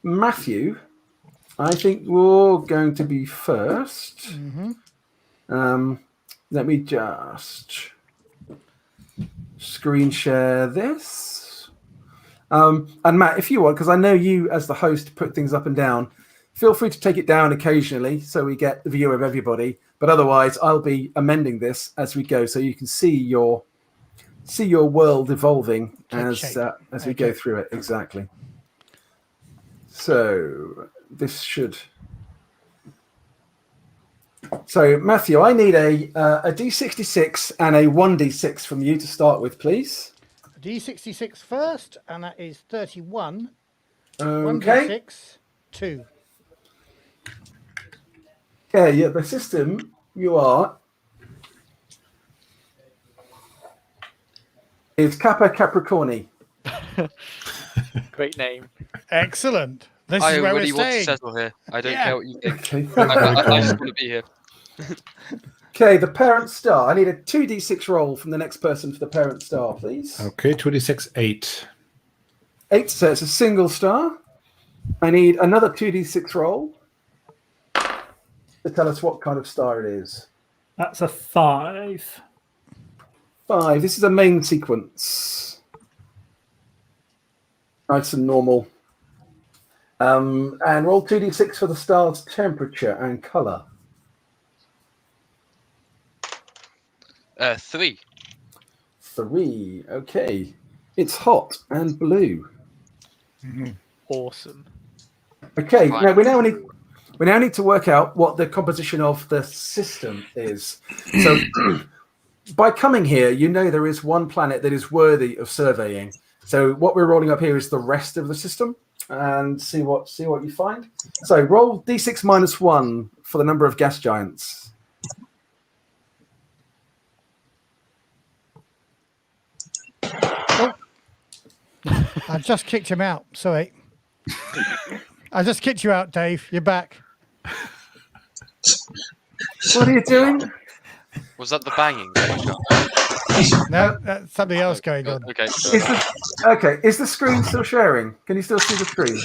Matthew, I think you're going to be first. Mm-hmm. Let me just screen share this. And Matt, if you want, because I know you as the host put things up and down, feel free to take it down occasionally so we get the view of everybody. But otherwise, I'll be amending this as we go, so you can see your world evolving as we go through it. Exactly. So this should. So Matthew, I need a D66 and a 1D6 from you to start with, please. A D66 first, and that is 31. Okay. 1D6, 2. Okay, yeah, the system you are is Kappa Capricorni. Great name. Excellent. This I is where really we're want to staying. settle here. I don't care what you think. Okay. I just want to be here. Okay, the parent star. I need a 2D6 roll from the next person for the parent star, please. Okay, 2d6, 8. 8, so it's a single star. I need another 2D6 roll to tell us what kind of star it is. That's a 5. 5. This is a main sequence. Nice and normal. And roll 2d6 for the star's temperature and color. 3. 3. Okay. It's hot and blue. Awesome. Okay. Fine. Now we now need to work out what the composition of the system is. So by coming here, you know there is one planet that is worthy of surveying. So what we're rolling up here is the rest of the system, and see what you find. So roll d6 minus 1 for the number of gas giants. Oh. I just kicked him out. Sorry. I just kicked you out, Dave. You're back. What are you doing? Was that the banging? No, that's something else going on. Okay. Is the screen still sharing? Can you still see the screen?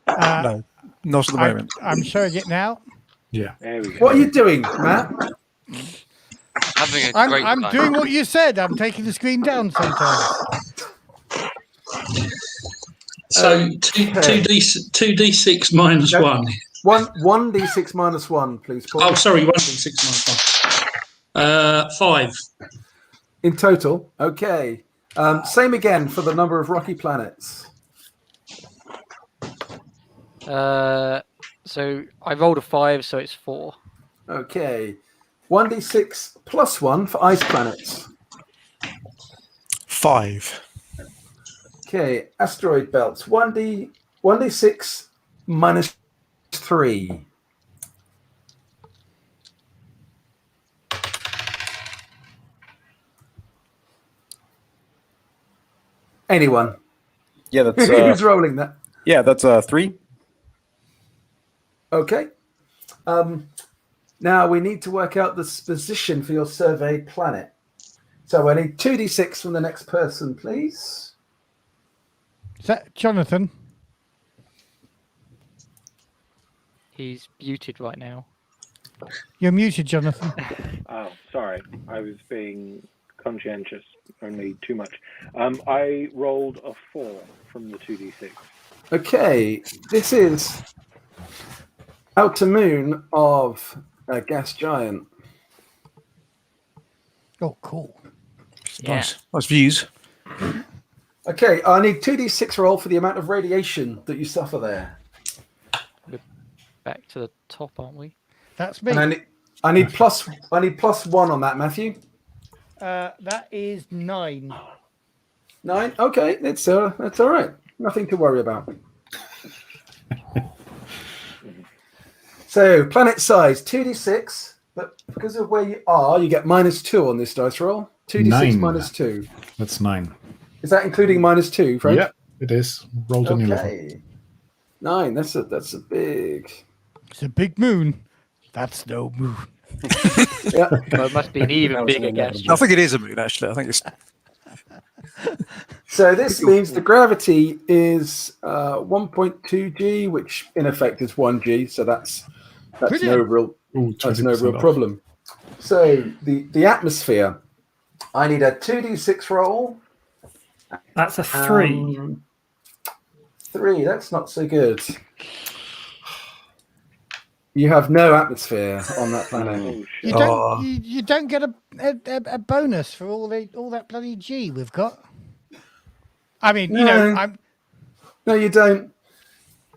No, not at the moment. I'm showing it now. Yeah. There we go. What are you doing, Matt? Having a great I'm time. doing what you said. I'm taking the screen down sometimes. So 2d6 minus No. 1. 1d6 minus 1, please, Paul. Oh, sorry, 1d6 minus 1. 5. In total, okay. Same again for the number of rocky planets. So I rolled a 5, so it's 4. Okay. 1d6 plus 1 for ice planets. 5. Okay, asteroid belts. 1d6 minus 3. Anyone? Yeah, that's Who's rolling that? yeah, that's 3. Okay. Now we need to work out the position for your surveyed planet. So I need 2d6 from the next person, please. Is that Jonathan? He's muted right now. You're muted, Jonathan. Oh, sorry. I was being conscientious. Only too much. I rolled a 4 from the 2d6. Okay, this is outer moon of a gas giant. Oh, cool. Yeah. Nice views. Okay, I need 2d6 roll for the amount of radiation that you suffer there. Back to the top, aren't we? That's me. And I need plus 1 on that, Matthew. That is 9. 9. Okay, that's all right. Nothing to worry about. So planet size 2d6, but because of where you are, you get -2 on this dice roll. 2d6 9. minus 2. That's 9. Is that including -2, Frank? Yeah, it is. Rolled an 11. Okay. 9. That's a big. It's a big moon. That's no moon. Yeah. Well, it must be an even bigger gas. I think it is a moon, actually. I think it's. So this means the gravity is 1.2 g, which in effect is 1 g. So that's no Brilliant. real Ooh, that's no 20% real off. problem. So the atmosphere, I need a 2d6 roll. That's a 3. 3. That's not so good. You have no atmosphere on that planet. Oh, You shit. don't. You don't get a bonus for all that bloody G we've got. I mean, you know, No. I'm No, you don't.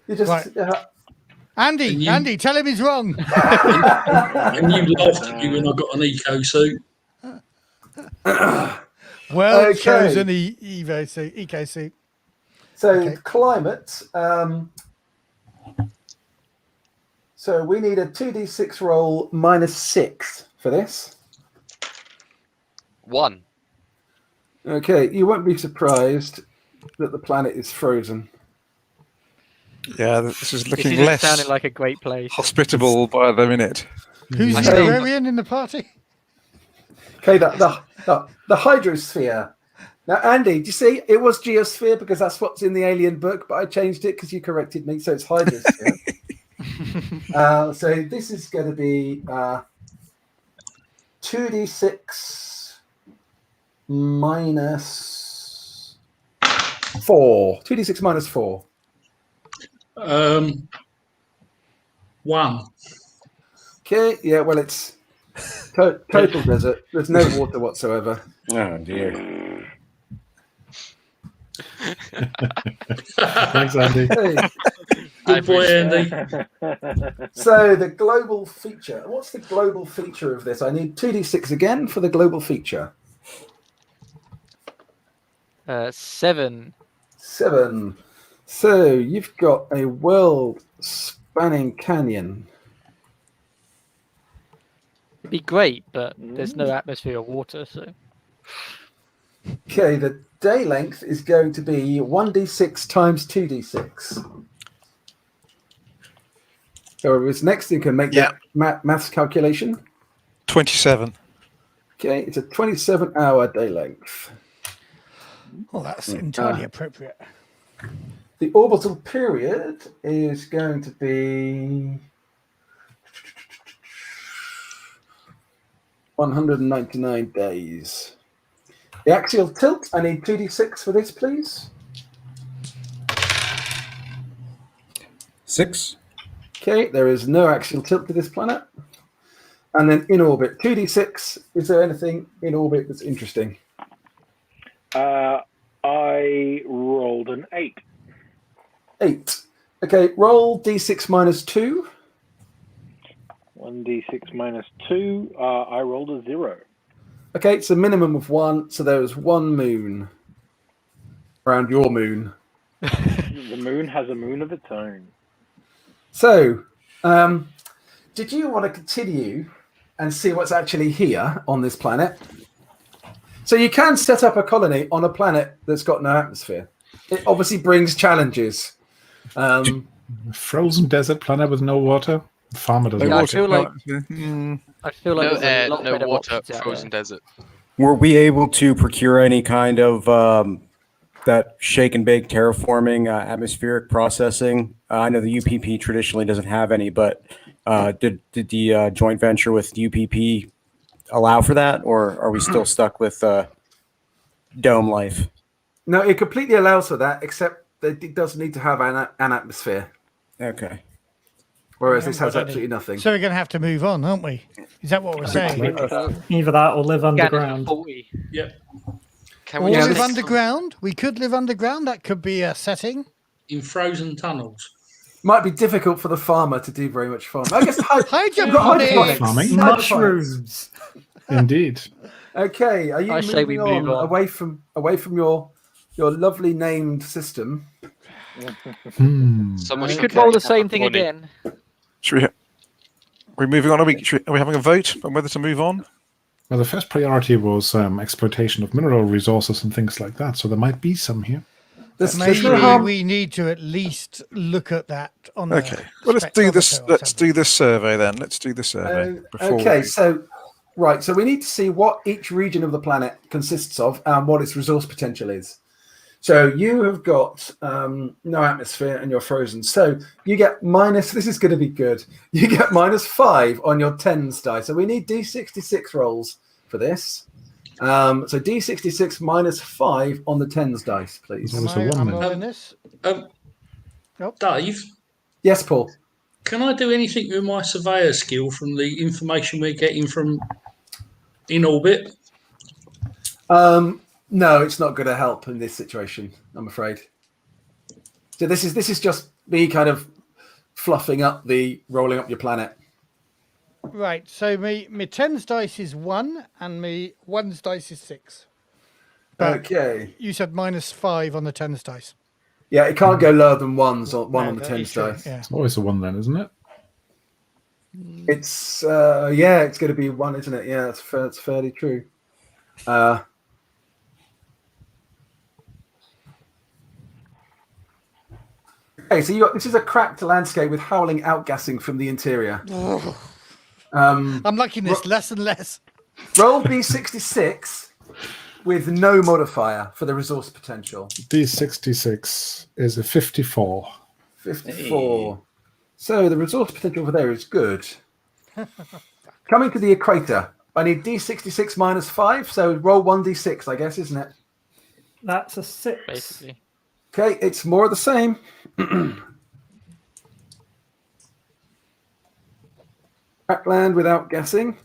You just. Right. Andy. And you- Tell him he's wrong. And you laughed at me when I got an eco suit. Well Okay. chosen, eco suit. So Okay. climate. So we need a 2d6 roll -6 for this. 1. Okay, you won't be surprised that the planet is frozen. Yeah, this is This looking isn't less sounding like a great place. hospitable by the minute. Who's I the think- librarian in the party? Okay, the hydrosphere. Now, Andy, do you see? It was geosphere because that's what's in the alien book, but I changed it because you corrected me, so it's hydrosphere. So this is going to be 2d6 minus 4. 2d6 minus 4. 1. Okay, yeah, well, it's total desert. There's no water whatsoever. Oh dear. Thanks, Andy. Hey, Good boy, Andy. so the global feature. What's the global feature of this? I need 2d6 again for the global feature. 7. 7. So you've got a world-spanning canyon. It'd be great, but there's no atmosphere or water, so. Okay, the day length is going to be 1d6 times 2d6. So it's next you can make Yeah. that maths calculation. 27. Okay, it's a 27-hour day length. Oh, that's entirely appropriate. The orbital period is going to be 199 days. The axial tilt, I need 2d6 for this, please. 6. Okay, there is no axial tilt to this planet. And then in orbit, 2d6. Is there anything in orbit that's interesting? I rolled an 8. 8. Okay, roll d6 minus 2. 1d6 minus 2. I rolled a 0. Okay, it's a minimum of 1, so there is 1 moon around your moon. The moon has a moon of its own. So, did you want to continue and see what's actually here on this planet? So you can set up a colony on a planet that's got no atmosphere. It obviously brings challenges. Frozen desert planet with no water. Farmer doesn't Yeah, I like feel it. like Mm, I feel like No there's a air, lot no better water, options out frozen there. desert. Were we able to procure any kind of that shake and bake terraforming, atmospheric processing? I know the UPP traditionally doesn't have any, but did the joint venture with UPP allow for that, or are we still stuck with dome life? No, it completely allows for that, except that it does need to have an atmosphere. Okay. Whereas We this haven't has got any. absolutely nothing. So we're going to have to move on, aren't we? Is that what we're saying? Either that or live Scan it for underground. 40. Can Or we just live take underground? We could live underground. That could be a setting. In frozen tunnels. Might be difficult for the farmer to do very much farming. I guess Hydroponics. Farming. Mushrooms. Indeed. Okay, are you I say we moving move on. away from your lovely named system? so much We for could roll getting the same out thing money? again. should we? Are we moving on? Are we having a vote on whether to move on? Well, the first priority was exploitation of mineral resources and things like that. So there might be some here. Maybe no harm. we need to at least look at that on the Okay. Well, let's do this. spectrometer or Let's something. do this survey then. Let's do the survey. before Okay, we- so we need to see what each region of the planet consists of and what its resource potential is. So you have got no atmosphere and you're frozen. So you get minus. This is going to be good. You get -5 on your tens die. So we need D66 rolls for this. So D66 -5 on the tens dice, please. There's Am always a I- one I'm there. rolling this. Dave, Yes, Paul. can I do anything with my surveyor skill from the information we're getting from in orbit? No, it's not going to help in this situation, I'm afraid. So this is just me kind of fluffing up rolling up your planet. Right. So my tens dice is 1 and my ones dice is 6. But Okay. you said -5 on the tens dice. Yeah, it can't go lower than ones or one No, on the that tens is true, dice. Yeah. It's always a one then, isn't it? It's it's going to be 1, isn't it? Yeah, it's fairly true. Okay, so this is a cracked landscape with howling outgassing from the interior. I'm liking this less and less. Roll D66 with no modifier for the resource potential. D66 is a 54. 54. So the resource potential for there is good. Coming to the equator, I need D66 -5, so roll 1d6, I guess, isn't it? That's a 6. Basically. Okay, it's more of the same. Backland without guessing.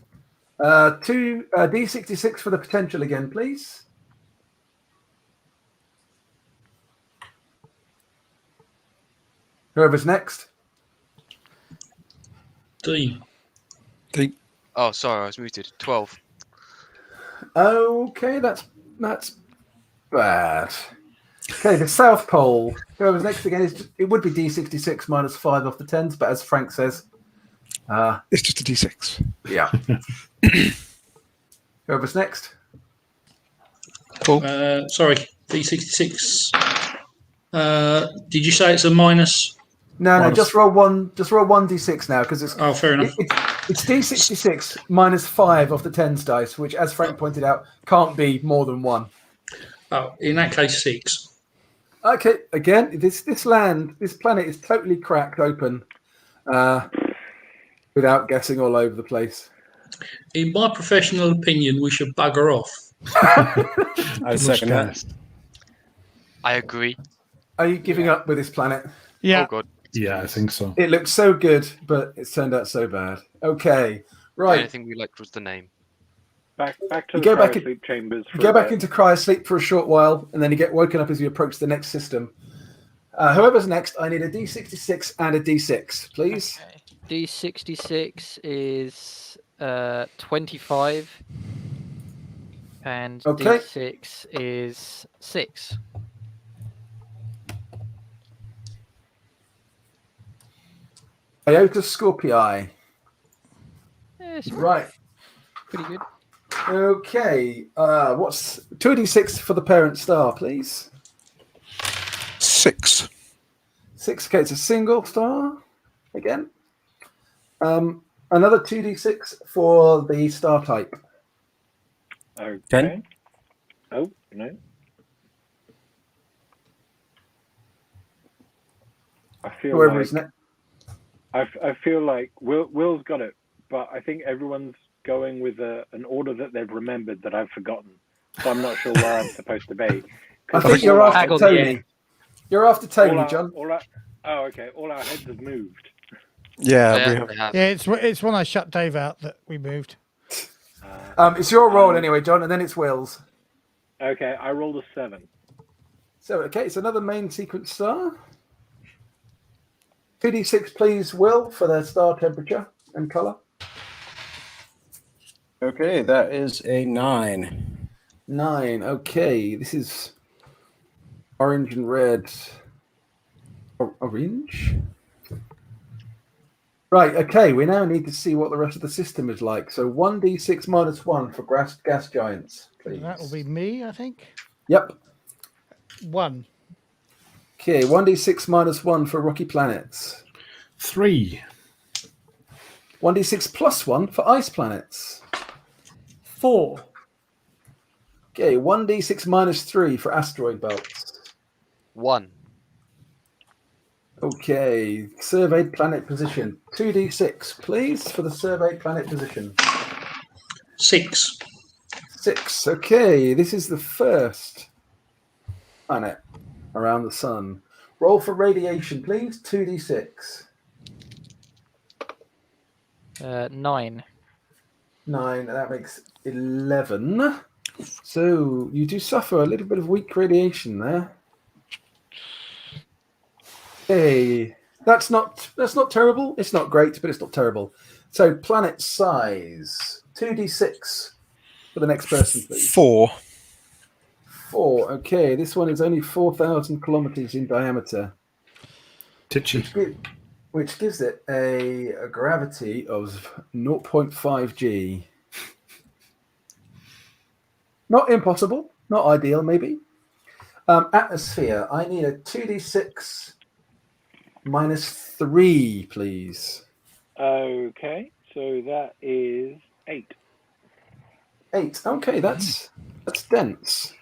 2 D66 for the potential again, please. Whoever's next. D. Oh, sorry, I was muted. 12. Okay, that's bad. Okay, the South Pole. Whoever's next again it would be D66 -5 off the tens, but as Frank says, It's just a D6. yeah. Whoever's next. Sorry, D66. Did you say it's a minus? No, Minus. just roll one. Just roll 1d6 now because it's Oh, fair enough. it's D66 -5 off the tens dice, which, as Frank pointed out, can't be more than 1. Oh, in that case, 6. Okay, again, this planet is totally cracked open, without guessing all over the place. In my professional opinion, we should bugger off. I second that. I agree. Are you giving up with this planet? Yeah. Oh, God. Yeah, I think so. It looks so good, but it's turned out so bad. Okay, The right. only thing we liked was the name. Back to You the go back cryosleep chambers. For You go a back bit. into cryosleep for a short while, and then you get woken up as you approach the next system. Whoever's next, I need a D66 and a D6, please. Okay. D66 is 25. And Okay. D6 is 6. Iota Scorpii. Yeah, it's Right. pretty good. Okay. What's 2d6 for the parent star, please? 6. 6. Okay, it's a single star again. Another 2d6 for the star type. Okay. 10. Oh, no. I feel Whoever like is next. I feel like Will's got it, but I think everyone's going with an order that they've remembered that I've forgotten. So I'm not sure where I'm supposed to be. I think you're after Haggle, Tony. You're after Tony, John. Oh, okay. All our heads have moved. Yeah, we Yeah, have. they have. Yeah, it's when I shut Dave out that we moved. It's your roll anyway, John, and then it's Will's. Okay, I rolled a 7. So, okay, it's another main sequence star. 2d6, please, Will, for the star temperature and color. Okay, that is a 9. 9. Okay, this is orange and red. Orange? Right, okay, we now need to see what the rest of the system is like. So 1d6 minus 1 for gas giants, please. That will be me, I think. Yep. 1. Okay, 1d6 minus 1 for rocky planets. 3. 1d6 plus 1 for ice planets. 4. Okay, 1d6 minus 3 for asteroid belts. 1. Okay, surveyed planet position. 2d6, please, for the surveyed planet position. 6. 6. Okay, this is the first planet around the sun. Roll for radiation, please. 2d6. 9. 9, that makes 11. So you do suffer a little bit of weak radiation there. Okay, that's not terrible. It's not great, but it's not terrible. So planet size, 2d6 for the next person, please. 4. 4. Okay, this one is only 4,000 kilometers in diameter, Titchy. which gives it a gravity of 0.5 g. Not impossible, not ideal, maybe. Atmosphere, I need a 2d6 minus 3, please. Okay, so that is 8. 8. Okay, that's dense.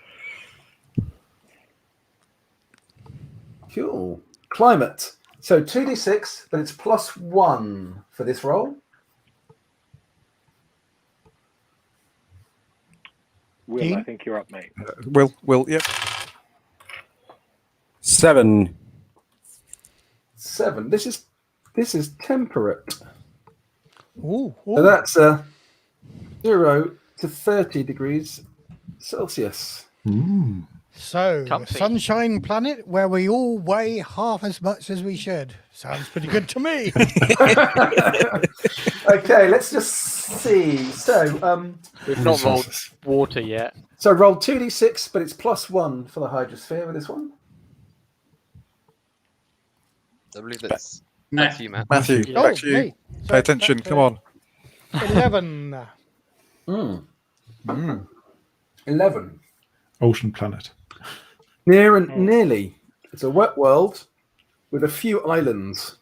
Cool. Climate. So 2d6, but it's plus 1 for this roll. Will, Dean? I think you're up, mate. Will, yep. 7. 7. This is temperate. Ooh, So that's 0 to 30 degrees Celsius. So, Comfy. Sunshine Planet, where we all weigh half as much as we should. Sounds pretty good to me. Okay, let's just see. So, We've not rolled water yet. so roll 2d6, but it's plus 1 for the hydrosphere with this one. I believe that's Nah. back to you, Matt. Matthew, Yeah. back to you. me. So Pay attention. that's, Come on. 11. 11. Ocean planet. Near and nearly. It's a wet world with a few islands.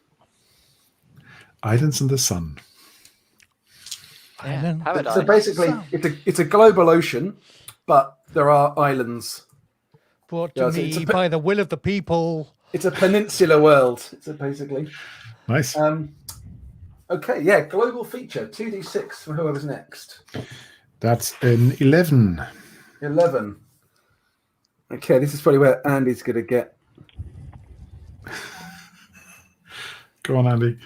Islands in the sun. Yeah, paradise. So basically, it's a global ocean, but there are islands. Brought Yeah, to so it's me a by the will of the people. It's a peninsular world. It's basically. Nice. Okay, yeah, global feature. 2d6 for whoever's next. That's an 11. 11. Okay, this is probably where Andy's going to get. Go on, Andy.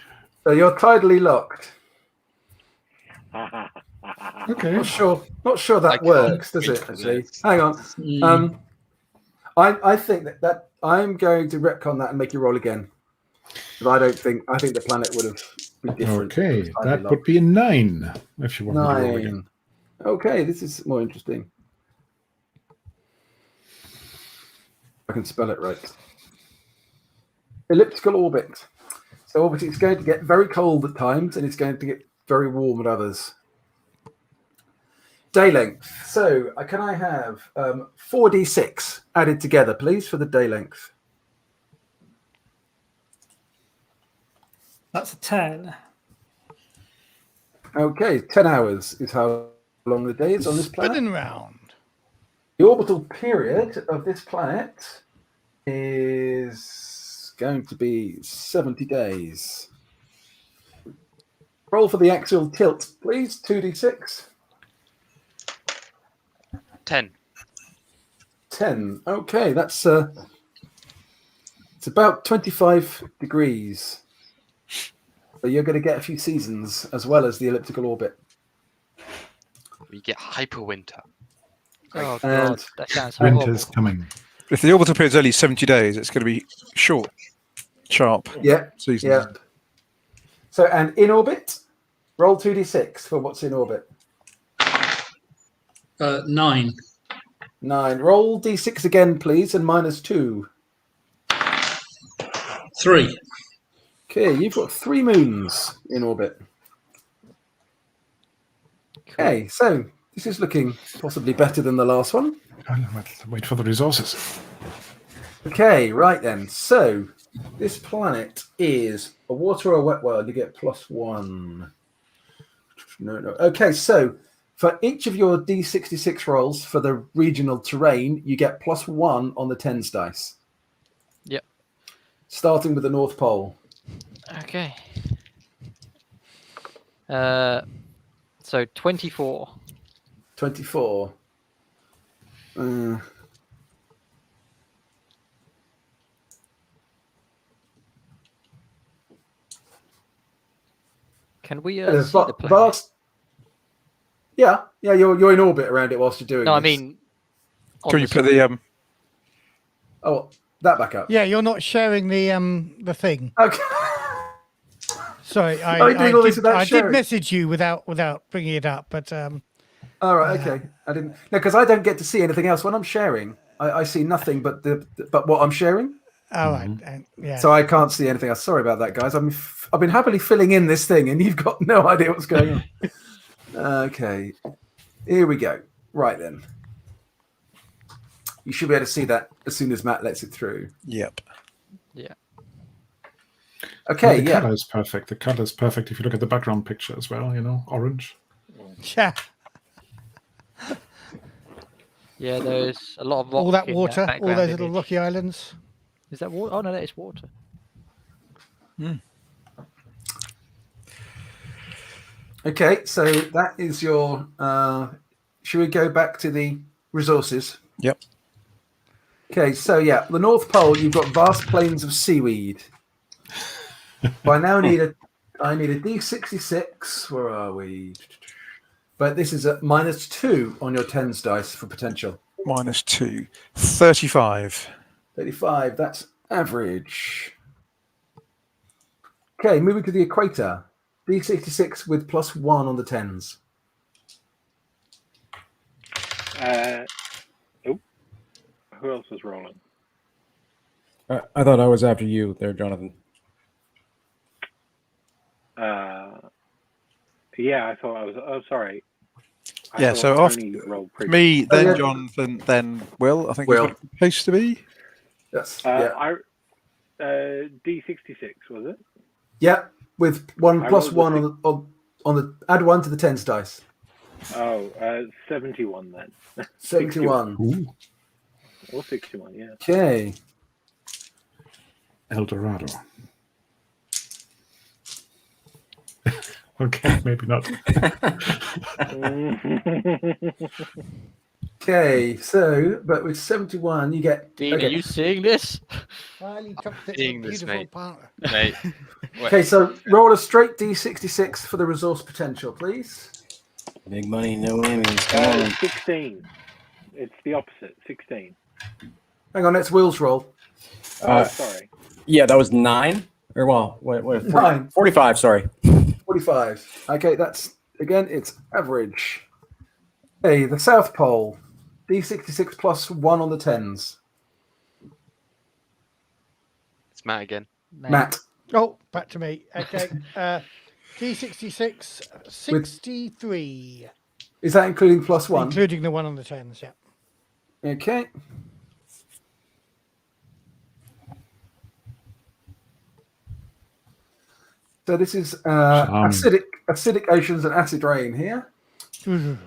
So you're tidally locked. Okay. Not sure that I can't works, does wait it? for Actually, this. hang on. I think that I'm going to retcon that and make you roll again. But I think the planet would have been different. Okay, It's tidally that would locked. be a 9 if you want me to roll again. 9. Okay, this is more interesting. I can spell it right. Elliptical orbit. So obviously it's going to get very cold at times and it's going to get very warm at others. Day length. So can I have 4d6 added together, please, for the day length? That's a 10. Okay, 10 hours is how long the day is on this planet. Spinning round. The orbital period of this planet is going to be 70 days. Roll for the axial tilt, please. 2d6. 10. 10. Okay, that's it's about 25 degrees. So you're going to get a few seasons as well as the elliptical orbit. We get hyperwinter. Oh And god, that sounds Winter's horrible. coming. If the orbital period is only 70 days, it's going to be short, sharp Yeah, seasons. yeah. So, and in orbit, roll 2d6 for what's in orbit. 9. 9. Roll d6 again, please, and -2. 3. Okay, you've got 3 moons in orbit. Okay, so this is looking possibly better than the last one. Let's wait for the resources. Okay, right then. So this planet is a water or a wet world. You get +1. No. Okay, so for each of your D66 rolls for the regional terrain, you get +1 on the tens dice. Yep. Starting with the North Pole. Okay. So 24. 24. Can we There's see the planet? vast. Yeah, you're in orbit around it whilst you're doing. No, I this. mean. on Can you the put screen. the Oh, that back up. Yeah, you're not sharing the thing. Okay. Sorry, Are you doing all this without I did sharing? message you without bringing it up, but All right. Okay. I didn't. No, because I don't get to see anything else when I'm sharing. I see nothing but what I'm sharing. all right, yeah. So I can't see anything else. Sorry about that, guys. I've been happily filling in this thing, and you've got no idea what's going on. Okay. Here we go. Right then. You should be able to see that as soon as Matt lets it through. Yep. Yeah. Okay. The Yeah. color is perfect. The color is perfect if you look at the background picture as well. Orange. Yeah. Yeah, there's a lot of rock All that in water, all background those little image. rocky islands. Is that water? Oh no, that is water. Okay. So that is your. Should we go back to the resources? Yep. Okay, so yeah, the North Pole, you've got vast plains of seaweed. But I now need a D66. Where are we? But this is at -2 on your tens dice for potential. -2. 35. 35, that's average. Okay, moving to the equator. D66 with +1 on the tens. Who else is rolling? I thought I was after you there, Jonathan. Yeah, I thought I was. Oh, sorry. Yeah, thought so after Tony rolled previous. me, then yeah. Jonathan, then Will. I think Will. is what it's supposed to be. That's yeah. D66 was it? Yeah, with one I plus rolled one on the add 1 to the tens dice. Oh, 71 then. 71. Ooh, Or 61, yeah. Okay. El Dorado. Okay, maybe not. Okay, so but with 71 you get Dean, okay. are you seeing this? Highly chocolate, Seeing this, beautiful mate. partner. Mate. Okay, so roll a straight D66 for the resource potential, please. Big money, no enemies. Come on. 16. It's the opposite, 16. Hang on, that's Will's roll. Sorry. Yeah, that was 9. Or well, what 9. 45, sorry. 45. Okay, that's again it's average. Hey, the South Pole. D66 plus 1 on the tens. It's Matt again. Matt. Oh, back to me. Okay. D66, 63. Is that including plus 1? Including the one on the tens, yeah. Okay. So this is Charming. acidic oceans and acid rain here. So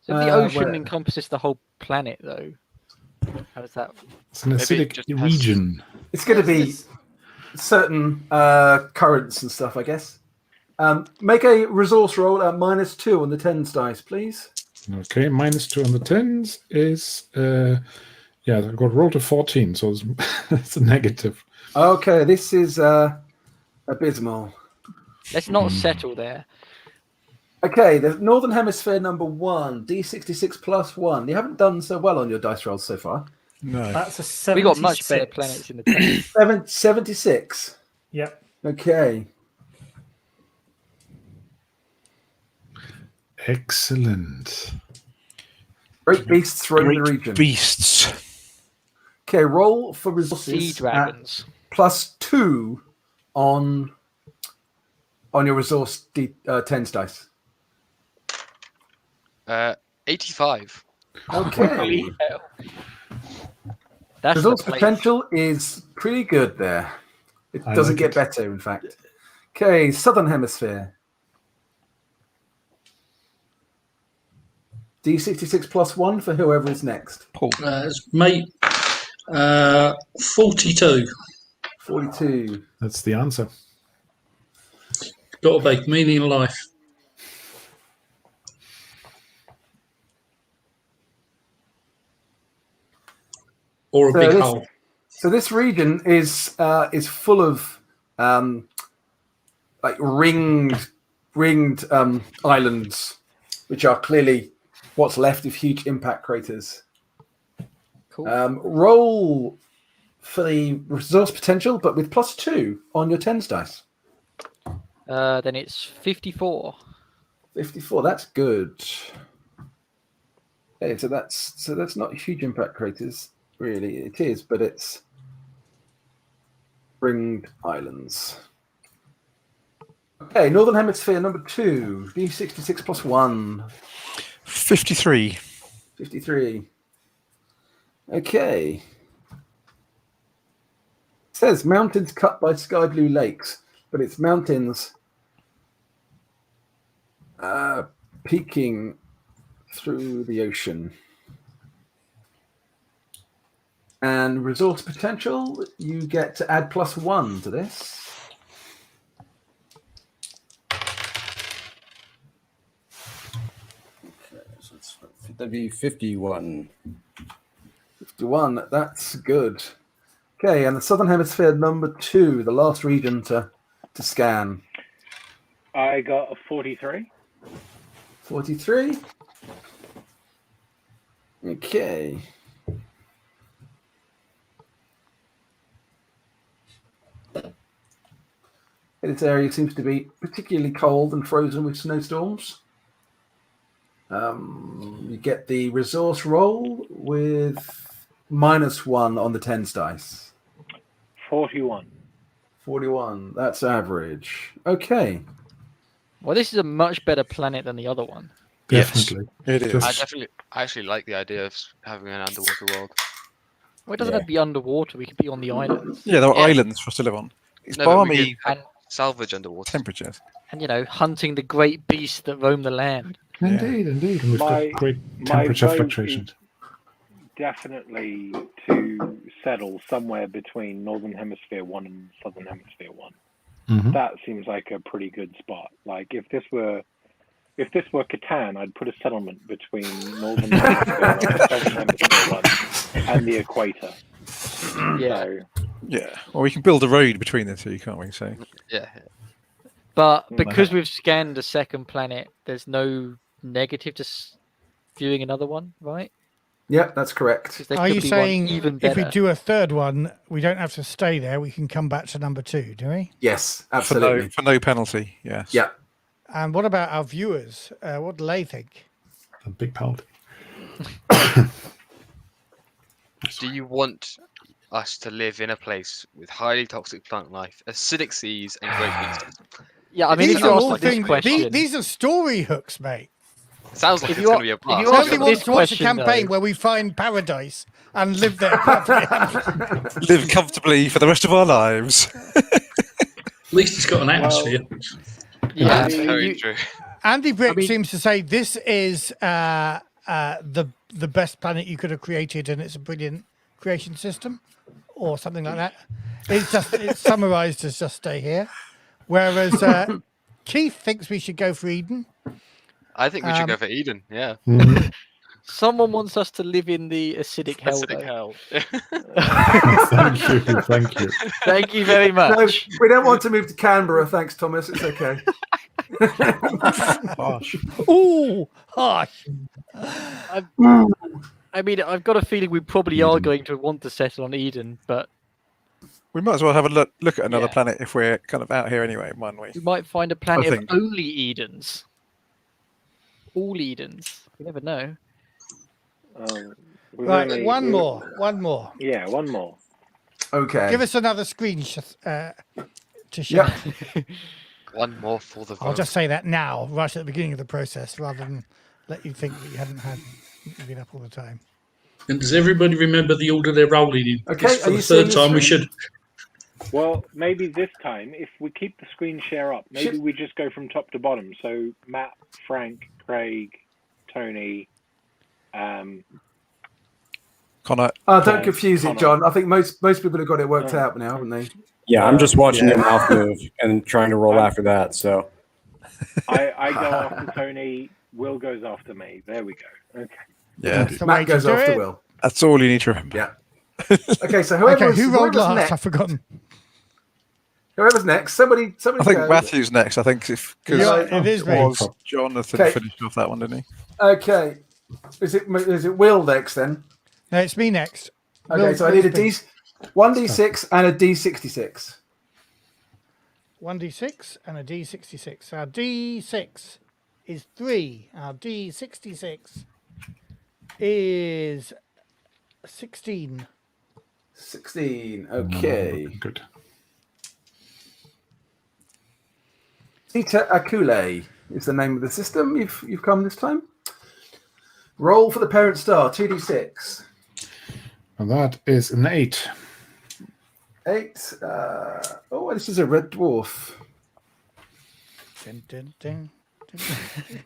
the ocean where- encompasses the whole planet, though. How does that? It's an Maybe it acidic just has- region. It's going to be certain currents and stuff, I guess. Make a resource roll at -2 on the tens dice, please. Okay, -2 on the tens is yeah, I got rolled a 14, so it's, it's a negative. Okay, this is abysmal. Let's not settle there. Okay, the Northern Hemisphere number 1, D66 +1. You haven't done so well on your dice rolls so far. No. That's a 76. We got much better planets in the team. 76. Yep. Okay. Excellent. Great beasts roam the region. Beasts. Okay, roll for resources. Sea dragons. At +2 on your resource tens dice. 85. Okay. Holy hell. That's the Resource place. potential is pretty good there. It I doesn't like get better, in fact. Okay, Southern Hemisphere. D66 +1 for whoever is next. Paul. It's mate 42. 42. That's the answer. Got to be meaning of life. Or a So big this- hole. So this region is full of like ringed islands, which are clearly what's left of huge impact craters. Cool. Roll for the resource potential, but with +2 on your tens dice. Then it's 54. 54. That's good. Okay, so that's not huge impact craters, really. It is, but it's ringed islands. Okay, Northern Hemisphere number 2, D66 +1, 53. 53. Okay. It says mountains cut by sky blue lakes, but it's mountains peeking through the ocean. And resource potential, you get to add +1 to this. Okay, so that'd be 51. 51, that's good. Okay, and the Southern Hemisphere number 2, the last region to scan. I got a 43. 43. Okay. This area seems to be particularly cold and frozen with snowstorms. You get the resource roll with -1 on the tens dice. 41. 41. That's average. Okay. Well, this is a much better planet than the other one. Definitely. It is. Just- I actually like the idea of having an underwater world. Well, it doesn't have to be underwater. We could be on the islands. Yeah, there are Yeah. islands for us to live on. It's No, but we balmy could salvage underwater. temperatures. And, hunting the great beasts that roam the land. Indeed, indeed. And we've My- got great my temperature vote fluctuations. Definitely to settle somewhere between Northern Hemisphere 1 and Southern Hemisphere 1. Mhm. That seems like a pretty good spot. Like if this were Catan, I'd put a settlement between Northern Hemisphere 1 and Southern Hemisphere 1 and the equator. Yeah. So, Yeah. Well, we can build a road between the two, can't we? So Yeah. But Mm. because we've scanned a second planet, there's no negative to viewing another one, right? Yep, that's correct. 'Cause there Are could you be saying one even if better. we do a third one, we don't have to stay there? We can come back to number 2, do we? Yes, for absolutely. no penalty. Yes. Yeah. And what about our viewers? What do they think? A big penalty. Do you want us to live in a place with highly toxic plant life, acidic seas, and great beasts? Yeah, I mean, if These you are ask all like this things. question, These are story hooks, mate. Sounds like If it's you going are- to be a if blast. you ask Nobody them wants this to watch a question, campaign though. where we find paradise and live there properly. Live comfortably for the rest of our lives. At least it's got an atmosphere. Yeah, That's very true. Andy Brick seems to say this is the best planet you could have created, and it's a brilliant creation system, or something like that. It's summarised as just stay here. Whereas Keith thinks we should go for Eden. I think we should go for Eden. Yeah. Someone wants us to live in the acidic hell. Acidic hell. Thank you. Thank you very much. No, we don't want to move to Canberra. Thanks, Thomas. It's okay. Harsh. Ooh, harsh. I mean, I've got a feeling we probably are going to want to settle on Eden, but We might as well have a look at another Yeah. planet if we're kind of out here anyway, mightn't we? we might find a planet of think. only Edens. All Edens. You never know. Right, one more. Yeah, one more. Okay. Give us another screenshot to show. Yep. One more for the vote. I'll just say that now, right at the beginning of the process, rather than let you think that you hadn't been up all the time. And does everybody remember the order they're rolling in? Okay, Just are for you the third seeing time, we the should. Well, maybe this time, if we keep the screen share up, maybe we just go from top to bottom. So Matt, Frank, Craig, Tony. Connor. Don't confuse it, John. I think most people have got it worked out now, haven't they? Yeah, I'm just watching your mouth move and trying to roll after that. So I go after Tony. Will goes after me. There we go. Okay. Yeah, That's the way Matt to goes do after it. Will. that's all you need to remember. Yeah. Okay, so whoever's Who rolled last? next, I've forgotten. whoever's next, somebody I think go. Matthew's next. I think because Yeah, it is me. Jonathan Okay. finished off that one, didn't he? Okay. Is it Will next then? No, it's me next. Okay, Will- so I need a Will's D, 1d6 and a d66. 1d6 and a d66. Our d6 is 3. Our d66 is 16. 16. Okay. Good. Zeta Akule is the name of the system you've come this time. Roll for the parent star, 2d6. And that is an 8. 8. This is a red dwarf. Dun, dun, dun, dun, dun.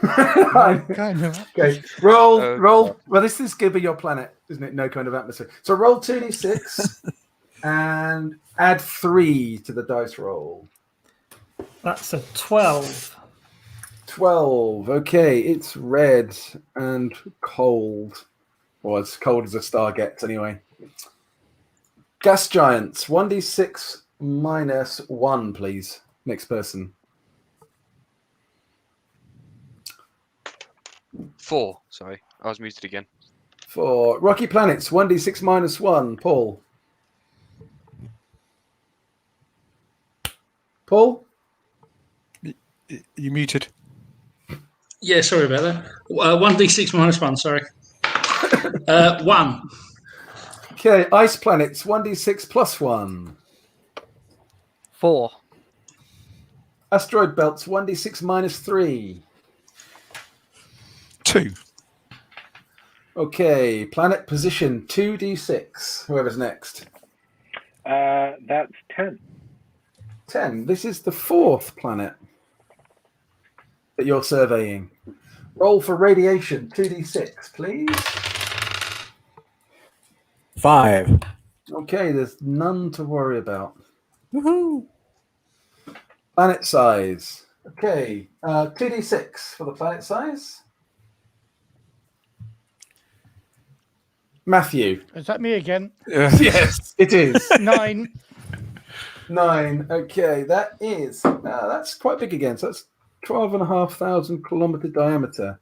Okay, Kind of. roll. Well, this is Gibber, your planet, isn't it? No kind of atmosphere. So roll 2d6 and add 3 to the dice roll. That's a 12. 12. Okay, it's red and cold. Or as cold as a star gets, anyway. Gas giants, 1d6 minus 1, please. Next person. 4. Sorry, I was muted again. For Rocky Planets, 1d6 minus 1. Paul. Paul? You muted. Yeah, sorry about that. 1d6 minus 1, sorry. 1. Okay, Ice Planets, 1d6 plus 1. 4. Asteroid Belts, 1d6 minus 3. 2. Okay, Planet Position, 2d6. Whoever's next. That's 10. 10. This is the 4th planet that you're surveying. Roll for radiation, 2d6, please. 5. Okay, there's none to worry about. Woohoo! Planet size. Okay, 2d6 for the planet size. Matthew. Is that me again? Yes, it is. 9. 9. Okay, that's quite big again. So that's 12,500 kilometer diameter,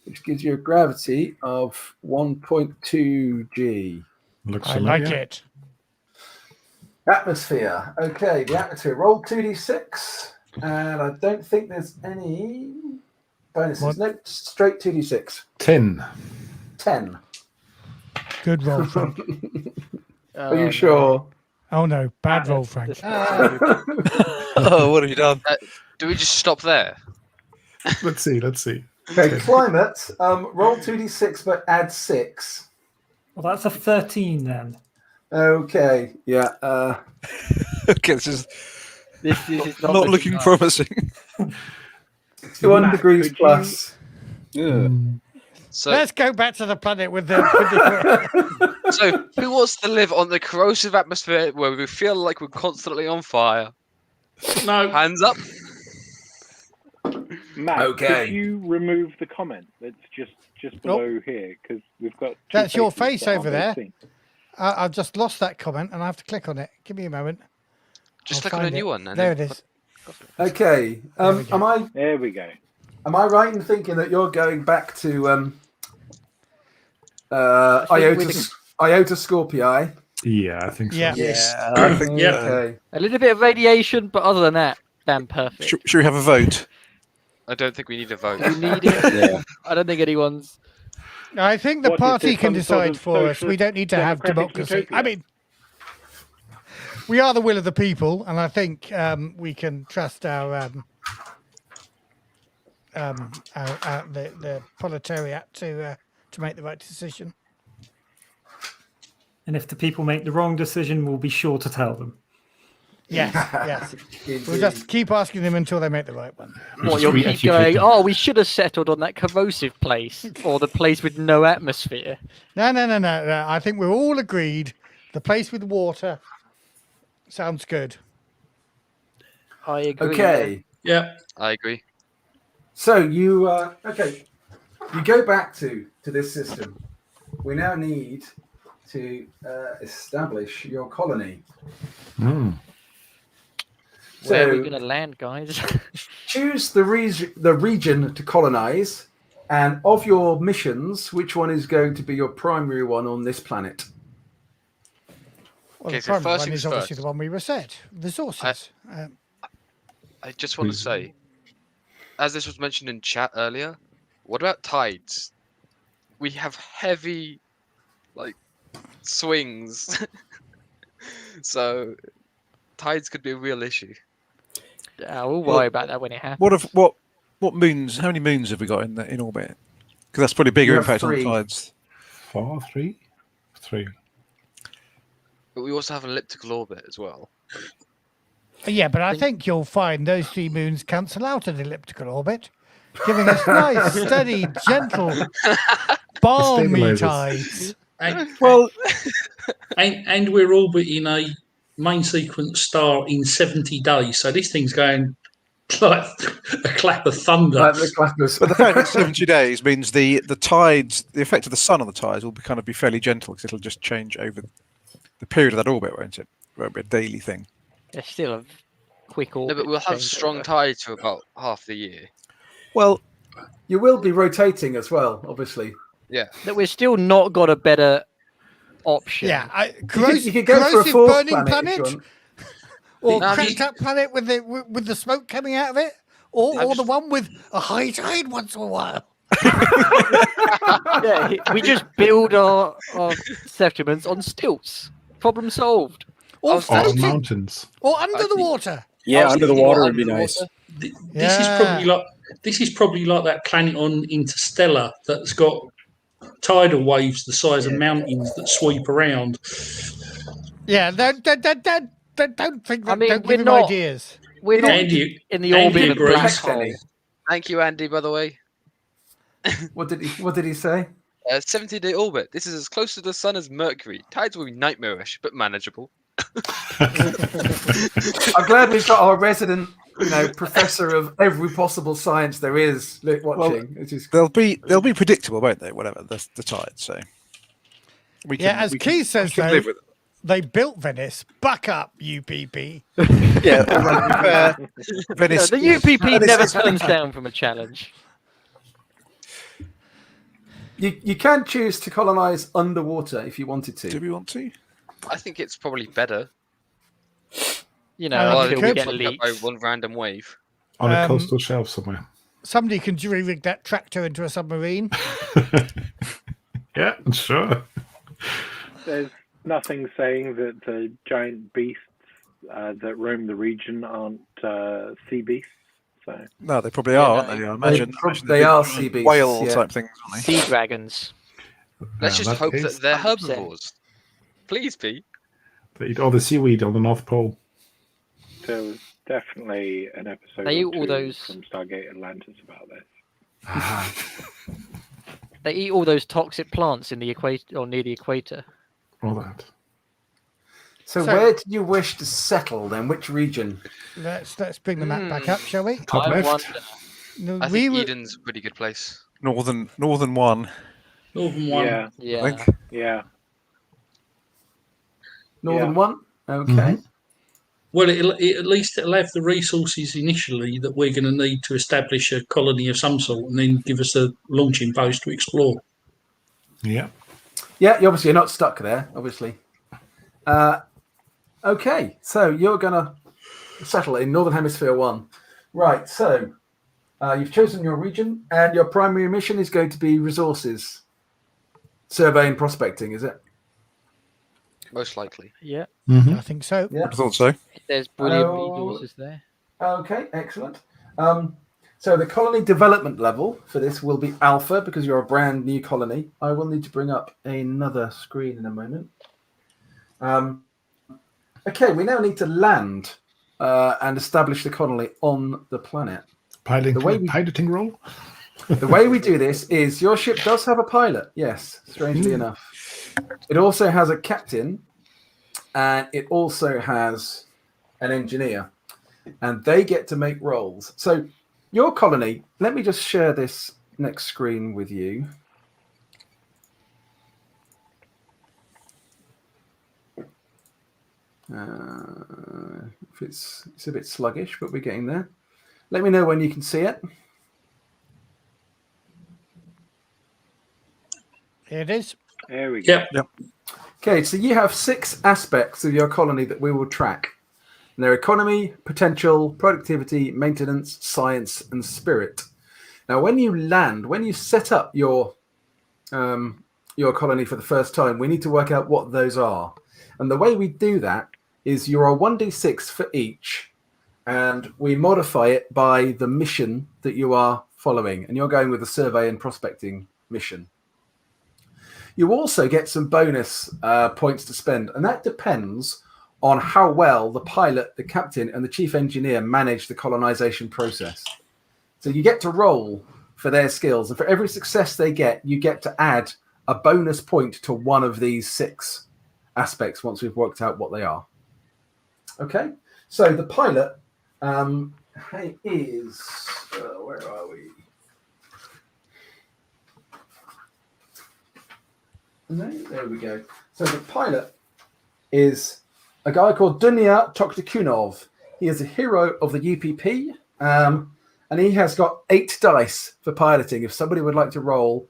which gives you a gravity of 1.2 g. Looks I familiar. like it. Atmosphere. Okay, the atmosphere. Roll 2d6, and I don't think there's any bonuses. What? No, straight 2d6. 10. 10. Good roll, Frank. Are you sure? Oh no, bad roll, Frank. Oh, what have you done? Do we just stop there? Let's see. Okay, climate. Roll 2d6, but add 6. Well, that's a 13 then. Okay, yeah. Okay, this is This is Not looking nice. promising. 61 Matt, degrees could plus. So, Let's go back to the planet with the. so who wants to live on the corrosive atmosphere where we feel like we're constantly on fire? No. Hands up. Matt, Okay. could you remove the comment that's just below here? Because we've got. That's your faces face that over aren't there. being seen. I've just lost that comment and I have to click on it. Give me a moment. Just I'll click on a find new it. one. And There then it is. Okay. There we go. There we go. Am I right in thinking that you're going back to think Iota Scorpii? Yeah, I think so. Yeah. Yeah, I think. Yeah. Okay. A little bit of radiation, but other than that, damn perfect. Should we have a vote? I don't think we need a vote. You need it. Yeah. I don't think anyone's. I think the What, is party this can some sort decide of for us. We socialist don't need to have democratic democracy. I utopia? mean, we are the will of the people, and I think we can trust our the proletariat to make the right decision. And if the people make the wrong decision, we'll be sure to tell them. Yes, yes. We'll just keep asking them until they make the right one. What you'll keep going? Oh, we should have settled on that corrosive place or the place with no atmosphere. No. I think we're all agreed. The place with water sounds good. I agree. Okay. Yeah. I agree. So you you go back to this system. We now need to establish your colony. Where are we So going to land, guys? choose the region to colonize, and of your missions, which one is going to be your primary one on this planet? Well, Okay, the so primary first one things is obviously first. the one we reset. Resources. I just want to say, as this was mentioned in chat earlier, what about tides? We have heavy, swings. So, tides could be a real issue. We'll worry about that when it happens. What moons? How many moons have we got in orbit? Because that's probably a bigger You have impact 3. on tides. 4, 3, 3. But we also have an elliptical orbit as well. Yeah, but I think you'll find those 3 moons cancel out an elliptical orbit, giving us nice, steady, gentle, balmy Stabilizers. tides. And, Well, and we're orbiting a main sequence star in 70 days. So this thing's going like a clap of thunder. Like the clappers. but the fact that 70 days means the tides, the effect of the sun on the tides will be fairly gentle because it'll just change over the period of that orbit, won't it? It won't be a daily thing. It's still a quick No, orbit. but we'll have change strong over. tides for about half the year. Well, You will be rotating as well, obviously. That we've still not got a better option. Yeah, You could go for a corrosive fourth burning planet. if planet, you want. or No, cracked up planet with the smoke coming out of it, or the one with a high tide once in a while. Yeah, we just build our settlements on stilts. Problem solved. Or Or floating, mountains. or under I the think- water. Yeah, was under the thinking water more would be under the nice. water. This is probably like that planet on Interstellar that's got tidal waves the size of mountains that sweep around. Yeah, don't think that. I mean, don't we're give him not- ideas. We're not Andy, in the Andy orbit of a black agrees. hole. Thank you, Andy, by the way. What did he say? 70-day orbit. This is as close to the sun as Mercury. Tides will be nightmarish, but manageable. I'm glad we've got our resident, professor of every possible science there is watching. Which is they'll be predictable, won't they? Whatever the tides. So we can. Yeah, as we Keith can, says, we can though, live with it. they built Venice. Buck up, UPP. Yeah, well, Venice. The UPP Venice never is- turns down from a challenge. you can choose to colonize underwater if you wanted Do to. we want to? I think it's probably better. You know, Well, until it we could get Fucked up by leaks. one random wave. On a Um, coastal shelf somewhere. Somebody can jury-rig that tractor into a submarine. Yeah, sure. There's nothing saying that the giant beasts that roam the region aren't sea beasts. So No, they probably are, aren't they? I imagine. They are sea beasts, Whale yeah. type things, aren't Sea dragons. Let's Yeah, just that hope is- that they're 100%. herbivores. Please be. They eat all the seaweed on the North Pole. so definitely an episode They eat or all two those- from Stargate Atlantis about this. They eat all those toxic plants in the equator or near the equator. All that. So, So- where do you wish to settle then? Which region? Let's bring the map back up, shall we? Top I left. wonder. No, I we think were- Eden's a pretty good place. Northern one. Northern one. Yeah, I Yeah. think. yeah. Northern Yeah. one? Okay. Mhm. Well, at least it'll have the resources initially that we're going to need to establish a colony of some sort, and then give us a launching post to explore. Yeah. Yeah, you're not stuck there, obviously. Okay, so you're going to settle in Northern Hemisphere 1. Right, so you've chosen your region, and your primary mission is going to be resources. Survey and prospecting, is it? Most likely. Yeah. Mhm. I think so. Yeah. I thought so. There's brilliant Oh. resources there. Okay, excellent. So the colony development level for this will be alpha because you're a brand new colony. I will need to bring up another screen in a moment. Okay, we now need to land and establish the colony on the planet. Piloting role? The way we do this is your ship does have a pilot, yes, strangely enough. It also has a captain, and it also has an engineer, and they get to make rolls. So your colony, let me just share this next screen with you. If it's a bit sluggish, but we're getting there. Let me know when you can see it. Here it is. There we go. Yep. Okay, so you have 6 aspects of your colony that we will track. And they're economy, potential, productivity, maintenance, science, and spirit. Now, when you land, when you set up your colony for the first time, we need to work out what those are. And the way we do that is you roll 1d6 for each, and we modify it by the mission that you are following. And you're going with the survey and prospecting mission. You also get some bonus points to spend, and that depends on how well the pilot, the captain, and the chief engineer manage the colonization process. So you get to roll for their skills, and for every success they get, you get to add a bonus point to one of these 6 aspects once we've worked out what they are. Okay, so the pilot is, where are we? No, there we go. So the pilot is a guy called Dunya Toktakunov. He is a hero of the UPP, and he has got 8 dice for piloting. If somebody would like to roll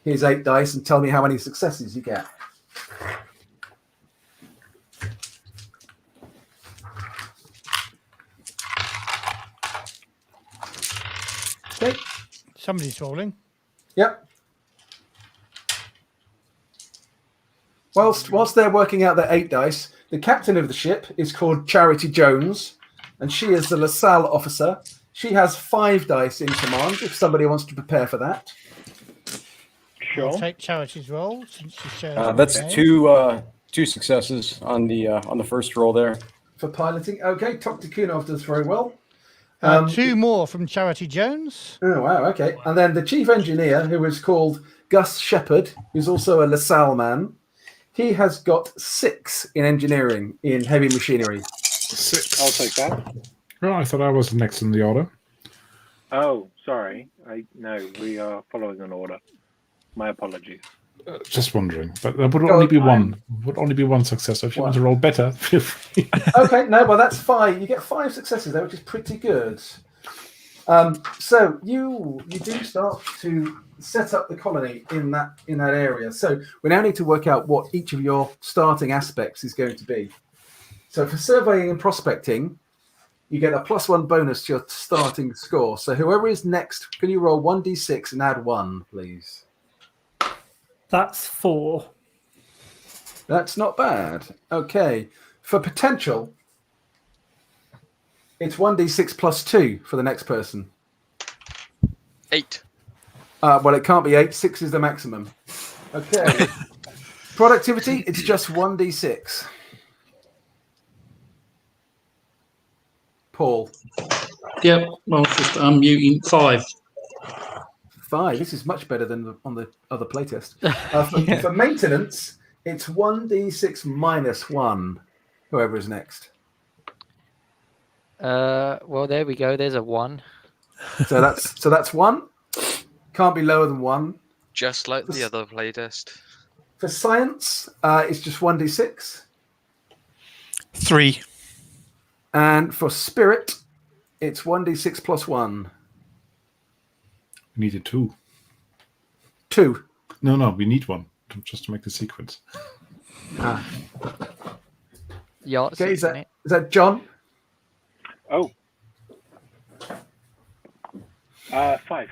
his 8 dice and tell me how many successes you get. Okay. Somebody's rolling. Yep. Whilst they're working out their 8 dice, the captain of the ship is called Charity Jones, and she is the LaSalle officer. She has 5 dice in command, if somebody wants to prepare for that. Sure. I'll take Charity's roll since she shares. That's okay. two successes on the first roll there. For piloting. Okay, Toktakunov does very well. 2 more from Charity Jones. Oh, wow, okay. And then the chief engineer, who is called Gus Shepard, who's also a LaSalle man, he has got 6 in engineering in heavy machinery. 6. I'll take that. Oh, I thought I was next in the order. Oh, sorry. No, we are following an order. My apologies. Just wondering, but there would only be one. Would only be one success. So if you want to roll better, feel free. Okay, no, well that's 5. You get 5 successes there, which is pretty good. So you do start to set up the colony in that area. So we now need to work out what each of your starting aspects is going to be. So for surveying and prospecting, you get a +1 bonus to your starting score. So whoever is next, can you roll 1d6 and add 1, please? That's 4. That's not bad. Okay. For potential, it's 1d6 +2 for the next person. 8. Well, it can't be 8. 6 is the maximum. Okay. Productivity, it's just 1d6. Paul. Yep. Well, just unmuting 5. 5. This is much better than on the other playtest. For maintenance, it's 1d6 minus 1. Whoever is next. Well, there we go. There's a 1. So that's 1. Can't be lower than 1. Just like the other playtest. For science, it's just 1d6. 3. And for spirit, it's 1d6 plus 1. We needed 2. 2. No, we need 1 just to make the sequence. Yeah. Okay, is that John? Oh. 5.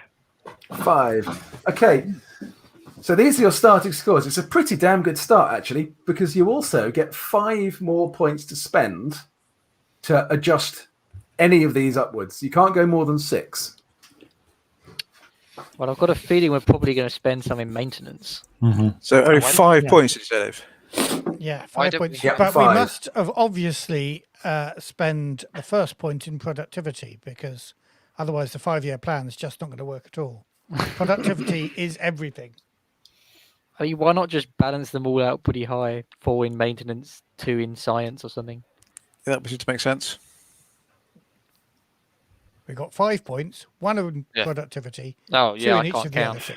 5. Okay. So these are your starting scores. It's a pretty damn good start, actually, because you also get 5 more points to spend to adjust any of these upwards. You can't go more than 6. Well, I've got a feeling we're probably going to spend some in maintenance. Mm-hmm. So only 5 points instead of. Yeah, Why 5 don't points. we- But five. we must have obviously spend the first point in productivity, because otherwise the 5-year plan is just not going to work at all. Productivity is everything. I mean, why not just balance them all out pretty high? 4 in maintenance, 2 in science or something. Yeah, that would make sense. We got 5 points, 1 in Yeah. productivity, Oh, 2 yeah, in I each can't of the other count.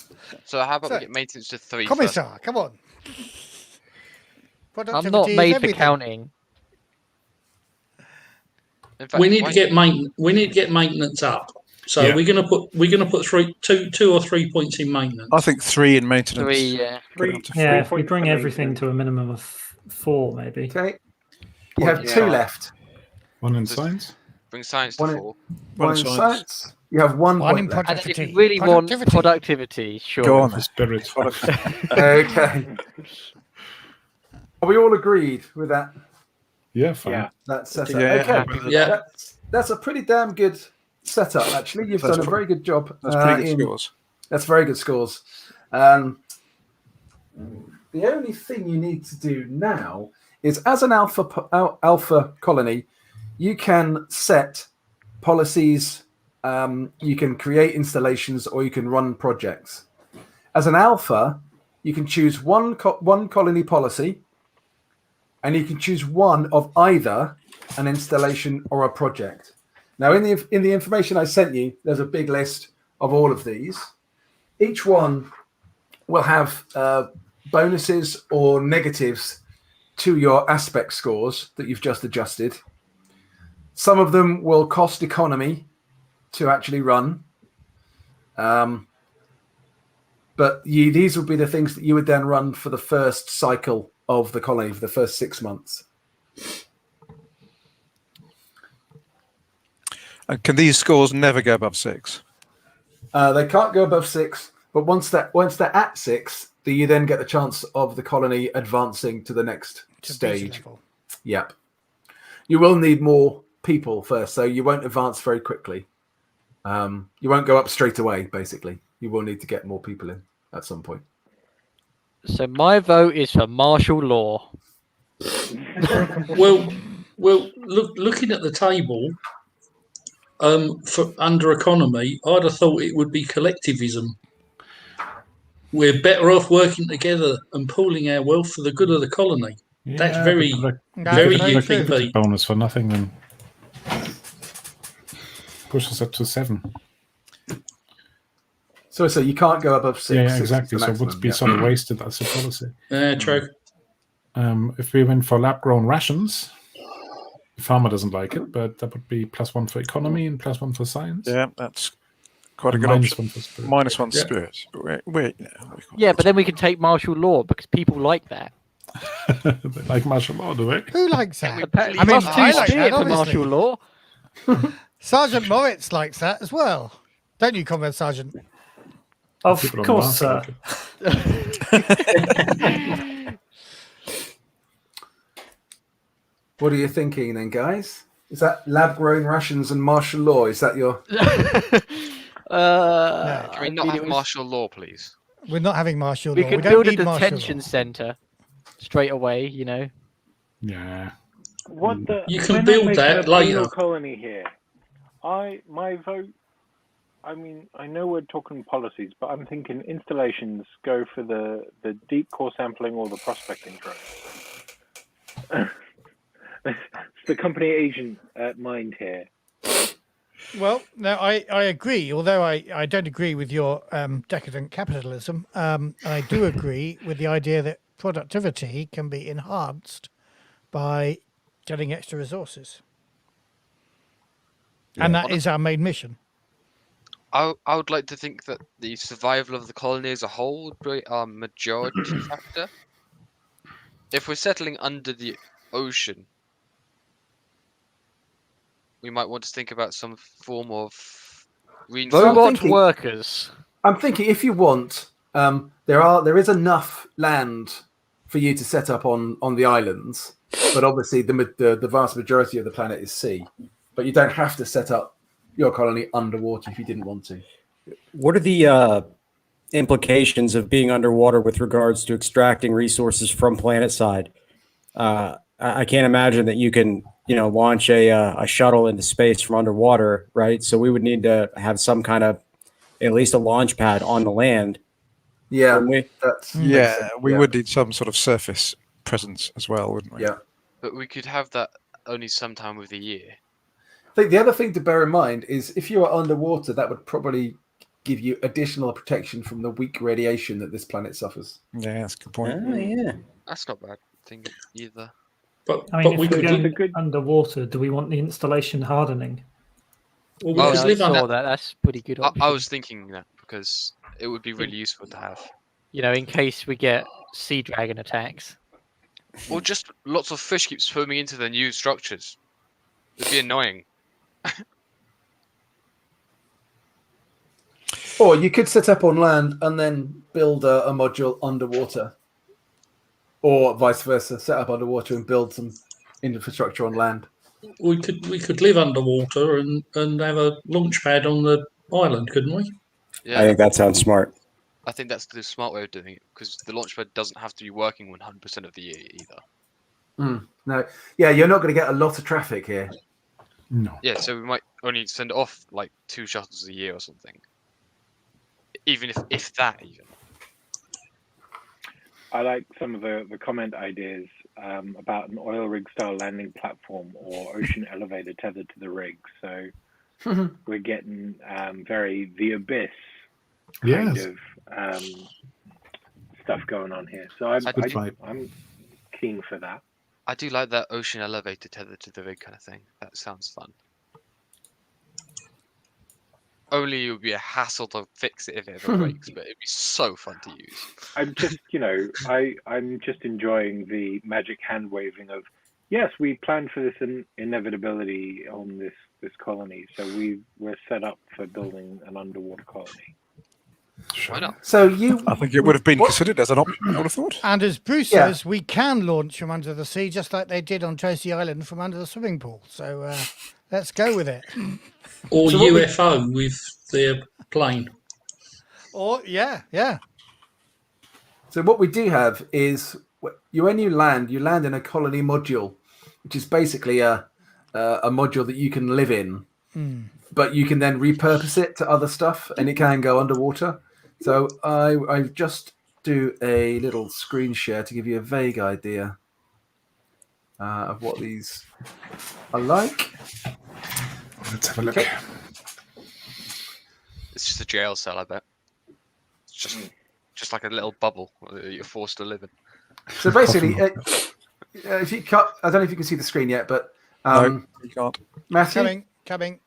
2. So how about So, we get maintenance to 3 first? Commissar, come on. I'm Productivity not is made for everything. counting. In fact, We need why- to get maintenance up. So Yeah. we're gonna put 2 or 3 points in maintenance. I think 3 in maintenance. 3, yeah. Put it up to Yeah, 3 if we points bring for everything maintenance. to a minimum of 4, maybe. Okay. You have Yeah. 2 left. 1 in So- science. Bring science to One in- 4. 1 in science. science. You have 1 1 in point left. And if you productivity. really want Productivity. productivity, sure. Go on. For spirit. Okay. Are we all agreed with that? Yeah, fine. Yeah. That setup. Yeah, Okay. happy with Yeah. That's a pretty damn good setup, actually. You've That's done a very good job. That's pretty good in- scores. That's very good scores. The only thing you need to do now is, as an alpha colony, you can set policies, you can create installations, or you can run projects. As an alpha, you can choose one colony policy, and you can choose one of either an installation or a project. Now, in the information I sent you, there's a big list of all of these. Each one will have bonuses or negatives to your aspect scores that you've just adjusted. Some of them will cost economy to actually run. But these would be the things that you would then run for the first cycle of the colony, for the first 6 months. And can these scores never go above 6? They can't go above 6, but once they're at 6, you then get the chance of the colony advancing to the next To beta stage. level. Yep. You will need more people first, so you won't advance very quickly. You won't go up straight away, basically. You will need to get more people in at some point. So my vote is for martial law. Well, looking at the table, for under economy, I'd have thought it would be collectivism. We're better off working together and pooling our wealth for the good of the colony. That's Yeah, very, but very very true. UPP. bonus for nothing then pushes up to 7. So you can't go above 6. Yeah, 6 is exactly. the So it would maximum, be yeah. sort of wasted as a policy. True. If we went for lab-grown rations, the farmer doesn't like it, but that would be +1 for economy and +1 for science. Yeah, that's quite a And good minus option. 1 for spirit. -1 Yeah. spirit. Wait, Yeah, but then we can take martial law because people like that. They like martial law, do they? Who likes that? Apparently, I mean, plus I 2 like spirit that, for martial obviously. law. Sergeant Moritz likes that as well. Don't you, Comrade Sergeant? Of People on course, Mars sir. like it. What are you thinking then, guys? Is that lab-grown rations and martial law? Is that your... Can we not mean, have martial law, please? We're not having martial We law. could don't build a need martial detention law. centre straight away, you know. Yeah. What the? You can we're not build making that a later. penal colony here. My vote. I mean, I know we're talking policies, but I'm thinking installations go for the deep core sampling or the prospecting drones. It's the company agent mind here. Well, no, I agree, although I don't agree with your decadent capitalism. I do agree with the idea that productivity can be enhanced by getting extra resources. And that is our main mission. I would like to think that the survival of the colony as a whole would be our majority factor. If we're settling under the ocean, we might want to think about some form of reinforcement. Robot workers. I'm thinking if you want, there is enough land for you to set up on the islands, but obviously the vast majority of the planet is sea. But you don't have to set up your colony underwater if you didn't want to. What are the implications of being underwater with regards to extracting resources from planet side? I can't imagine that you can, launch a shuttle into space from underwater, right? So we would need to have some kind of, at least a launch pad on the land. Yeah, we would need some sort of surface presence as well, wouldn't we? Yeah, but we could have that only sometime of the year. I think the other thing to bear in mind is if you are underwater, that would probably give you additional protection from the weak radiation that this planet suffers. Yeah, that's a good point. Oh, yeah. That's not a bad thing either. But I mean, we if we're could going underwater, do we want the installation hardening? Well, Well, we I could live on saw that. That's pretty good I option. was thinking that because it would be really useful to have. In case we get sea dragon attacks. Or just lots of fish keep swimming into the new structures. It'd be annoying. Or you could set up on land and then build a module underwater. Or vice versa, set up underwater and build some infrastructure on land. We could live underwater and have a launch pad on the island, couldn't we? Yeah, I think that sounds smart. I think that's the smart way of doing it because the launchpad doesn't have to be working 100% of the year either. No, yeah, you're not going to get a lot of traffic here. No. Yeah, so we might only send off like 2 shuttles a year or something. Even if that even. I like some of the comment ideas about an oil rig style landing platform or ocean elevator tethered to the rig. So we're getting very the abyss kind of stuff going on here. So I'm keen for that. I do like that ocean elevator tethered to the rig kind of thing. That sounds fun. Only it would be a hassle to fix it if it ever breaks, but it'd be so fun to use. I'm just, I'm just enjoying the magic hand waving of, yes, we planned for this inevitability on this colony, so we're set up for building an underwater colony. Why not? So I think it would have been considered as an option, I would have thought. And as Bruce says, we can launch from under the sea, just like they did on Tracy Island from under the swimming pool. So let's go with it. Or UFO with their plane. Or, yeah. So what we do have is when you land in a colony module, which is basically a module that you can live in, but you can then repurpose it to other stuff, and it can go underwater. So I just do a little screen share to give you a vague idea of what these are like. Let's have a look. Okay. It's just a jail cell, I bet. It's just like a little bubble that you're forced to live in. So basically, if you cut, I don't know if you can see the screen yet, but No, you can't. Matthew, Coming.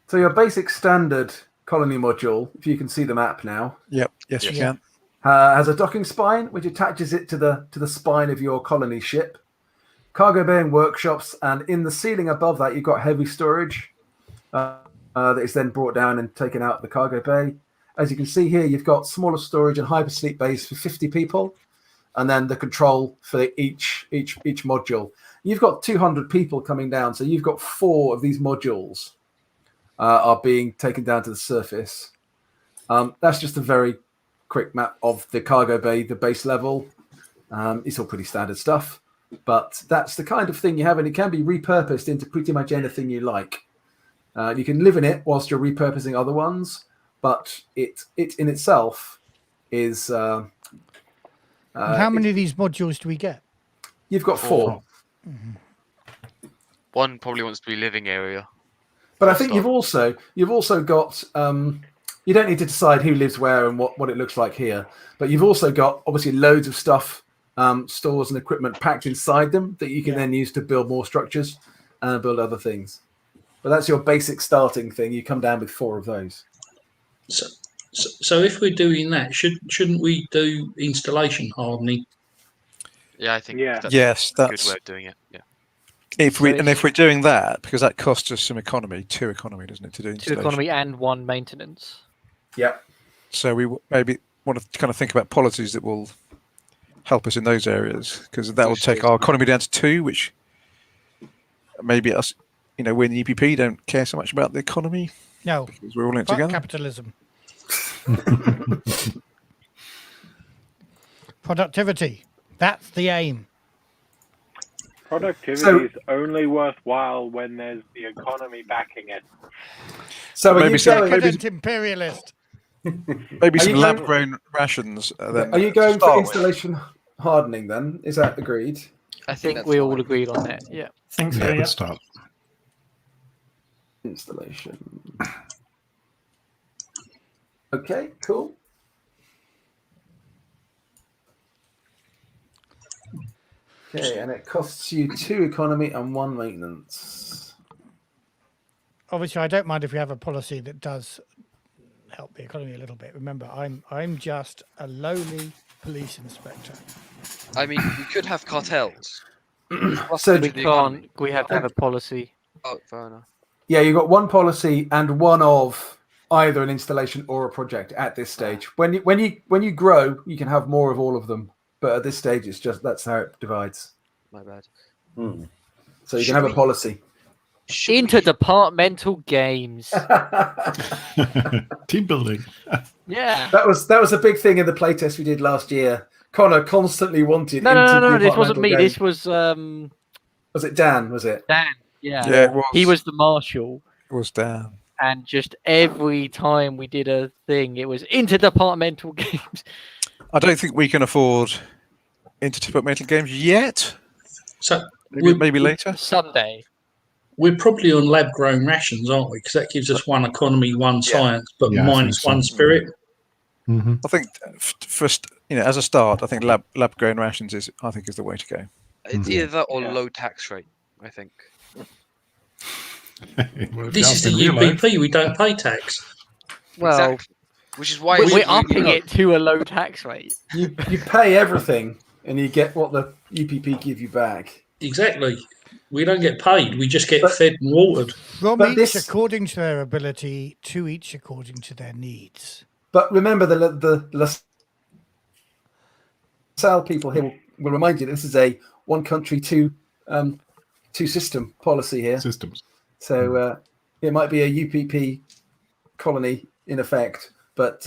So your basic standard colony module, if you can see the map now, Yep. Yes, you can. has a docking spine which attaches it to the spine of your colony ship. Cargo bay and workshops, and in the ceiling above that, you've got heavy storage that is then brought down and taken out the cargo bay. As you can see here, you've got smaller storage and hypersleep bays for 50 people, and then the control for each module. You've got 200 people coming down, so you've got 4 of these modules are being taken down to the surface. That's just a very quick map of the cargo bay, the base level. It's all pretty standard stuff, but that's the kind of thing you have, and it can be repurposed into pretty much anything you like. You can live in it whilst you're repurposing other ones, but it in itself is. And how many of these modules do we get? You've got 4. One probably wants to be living area. But I think you've also got. You don't need to decide who lives where and what it looks like here, but you've also got obviously loads of stuff, stores and equipment packed inside them that you can then use to build more structures and build other things. But that's your basic starting thing. You come down with 4 of those. So if we're doing that, shouldn't we do installation hardening? Yeah, I think that's yes, a good that's way of doing it. Yeah. if we're doing that, because that costs us some economy, 2 economy, doesn't it, to do 2 installation? economy and 1 maintenance. Yeah. So we maybe want to kind of think about policies that will help us in those areas, because that will take our economy down to 2, which maybe us, we're in the EPP, don't care so much about the economy. No, because we're all in it fuck together. capitalism. Productivity. That's the aim. Productivity is only worthwhile when there's the economy backing it. So maybe Decadent imperialist. Maybe some lab-grown rations. Then are you going for installation hardening then? Is that agreed? I think we all agreed on that. Yeah. Think so, Let's start. Installation. Okay, cool. Okay, and it costs you 2 economy and 1 maintenance. Obviously, I don't mind if we have a policy that does help the economy a little bit. Remember, I'm just a lowly police inspector. I mean, we could have cartels. So we can't. We have to have a policy. Oh, fair enough. yeah, you've got 1 policy and 1 of either an installation or a project at this stage. When you grow, you can have more of all of them. But at this stage, it's just that's how it divides. My bad. So you can have a policy. Interdepartmental games. Team building. Yeah. That was a big thing in the playtest we did last year. Connor constantly wanted. No. This wasn't me. games. This was. Was it Dan? Was it Dan? Yeah. Yeah, it was. He was the marshal. It was Dan. And just every time we did a thing, it was interdepartmental games. I don't think we can afford interdepartmental games yet. So maybe later. Someday. We're probably on lab-grown rations, aren't we? Because that gives us 1 economy, 1 science, but minus 1 spirit. Mm-hmm. I think first, as a start, I think lab-grown rations is the way to go. It's either that or low tax rate, I think. This is the UPP. We don't pay tax. Well, exactly. Which is why we're upping it to a low tax rate. You pay everything and you get what the UPP give you back. Exactly. We don't get paid. We just get fed and watered. From each according to their ability, to each according to their needs. But remember, the LaSalle people here will remind you this is a 1 country, 2 system policy here. Systems. So it might be a UPP colony in effect, but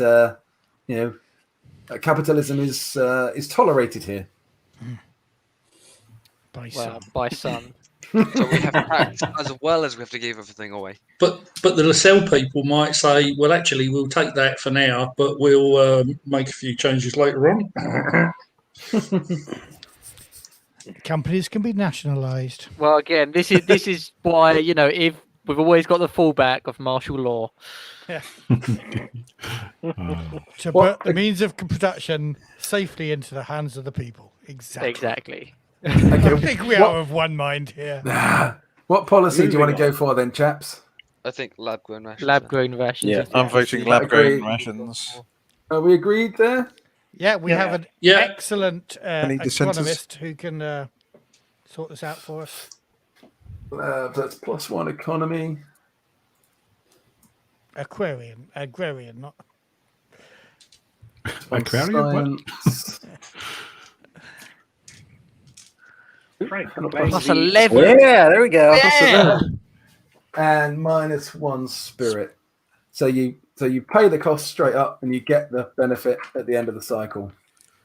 capitalism is tolerated here. By some. So we have tax as well as we have to give everything away. But the LaSalle people might say, well, actually, we'll take that for now, but we'll make a few changes later on. Companies can be nationalised. Well, again, this is why if we've always got the fallback of martial law. Yeah. To put the means of production safely into the hands of the people. Exactly. Okay, I think we are of one mind here. What policy do you want to go for then, chaps? I think lab-grown rations. Lab-grown rations. Yeah. I'm voting lab-grown rations. Are we agreed there? Yeah, we have an excellent Any dissenters? economist who can sort this out for us. That's +1 economy. Agrarian, not. Aquarium? Plus 11. Yeah, there we go. Yeah. And -1 spirit. So you pay the cost straight up and you get the benefit at the end of the cycle.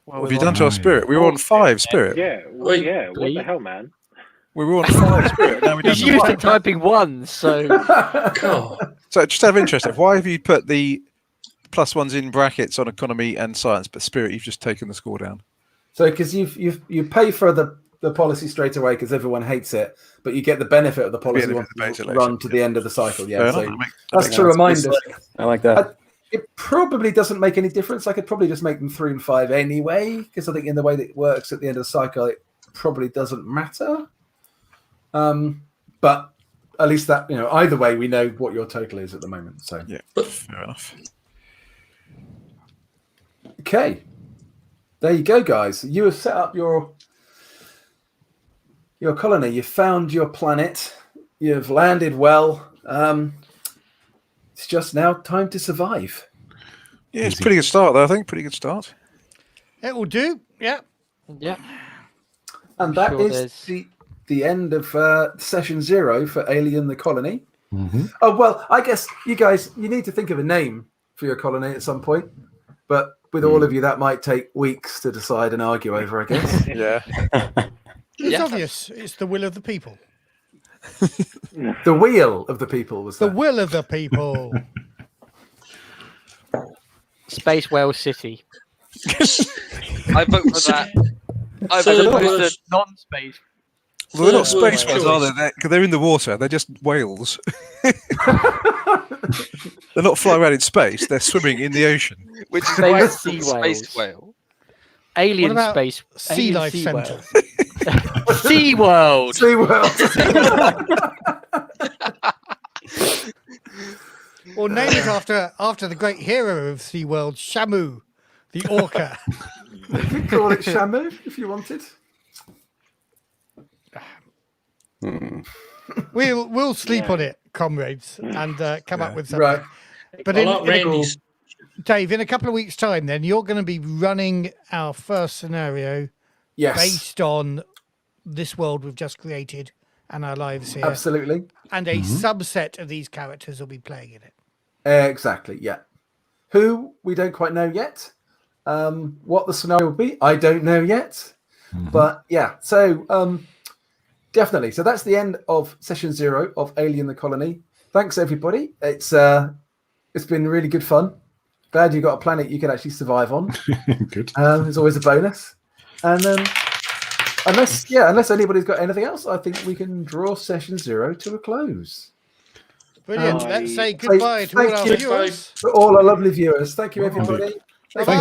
What have you done to our spirit? We were on 5 spirit. Yeah, well, yeah. What the hell, man? We were on 5 spirit. Now we He's don't used to typing 1, so God. So just out of interest, why have you put the +1s in brackets on economy and science, but spirit you've just taken the score down? So because you pay for the policy straight away because everyone hates it, but you get the benefit of the policy once you run to the end of the cycle. Yeah, so that's to remind us. I like that. It probably doesn't make any difference. I could probably just make them 3 and 5 anyway, because I think in the way that it works at the end of the cycle, it probably doesn't matter. But at least that, either way, we know what your total is at the moment. So yeah, fair enough. Okay, there you go, guys. You have set up your colony. You've found your planet. You've landed well. It's just now time to survive. Yeah, it's a pretty good start, though. I think pretty good start. It will do. Yeah. yeah. And that is the end of session 0 for Alien the Colony. Mm-hmm. Oh, well, I guess you guys, you need to think of a name for your colony at some point. But with all of you, that might take weeks to decide and argue over, I guess. Yeah. It's obvious. It's the will of the people. The wheel of the people was The that. will of the people. Space Whale City. I vote for that. I So vote As for opposed was- to non-space. Well, they're not Third space word whales, are choice. they? Because they're in the water. They're just whales. They're not flying around in space. They're swimming in the ocean. which is Space why it's sea called Space whales. Whale. Alien What about space. Sea alien Life sea Centre? whale. Sea World. Or name it after the great hero of SeaWorld, Shamu, the orca. You could call it Shamu if you wanted. We'll sleep on it, comrades, and come up with something. Right. But I in, like in a, Randy's. Dave, in a couple of weeks' time, then you're going to be running our first scenario Yes. based on this world we've just created and our lives here, Absolutely. and a subset of these characters will be playing in it. Exactly. Yeah. Who we don't quite know yet. What the scenario will be, I don't know yet. But yeah. So definitely. So that's the end of session 0 of Alien the Colony. Thanks everybody. It's been really good fun. Glad you got a planet you can actually survive on. Good. It's always a bonus. And unless anybody's got anything else, I think we can draw session 0 to a close. Brilliant. Let's say goodbye to all our Thank you viewers. for all our lovely viewers. Thank you, everybody. Thank you.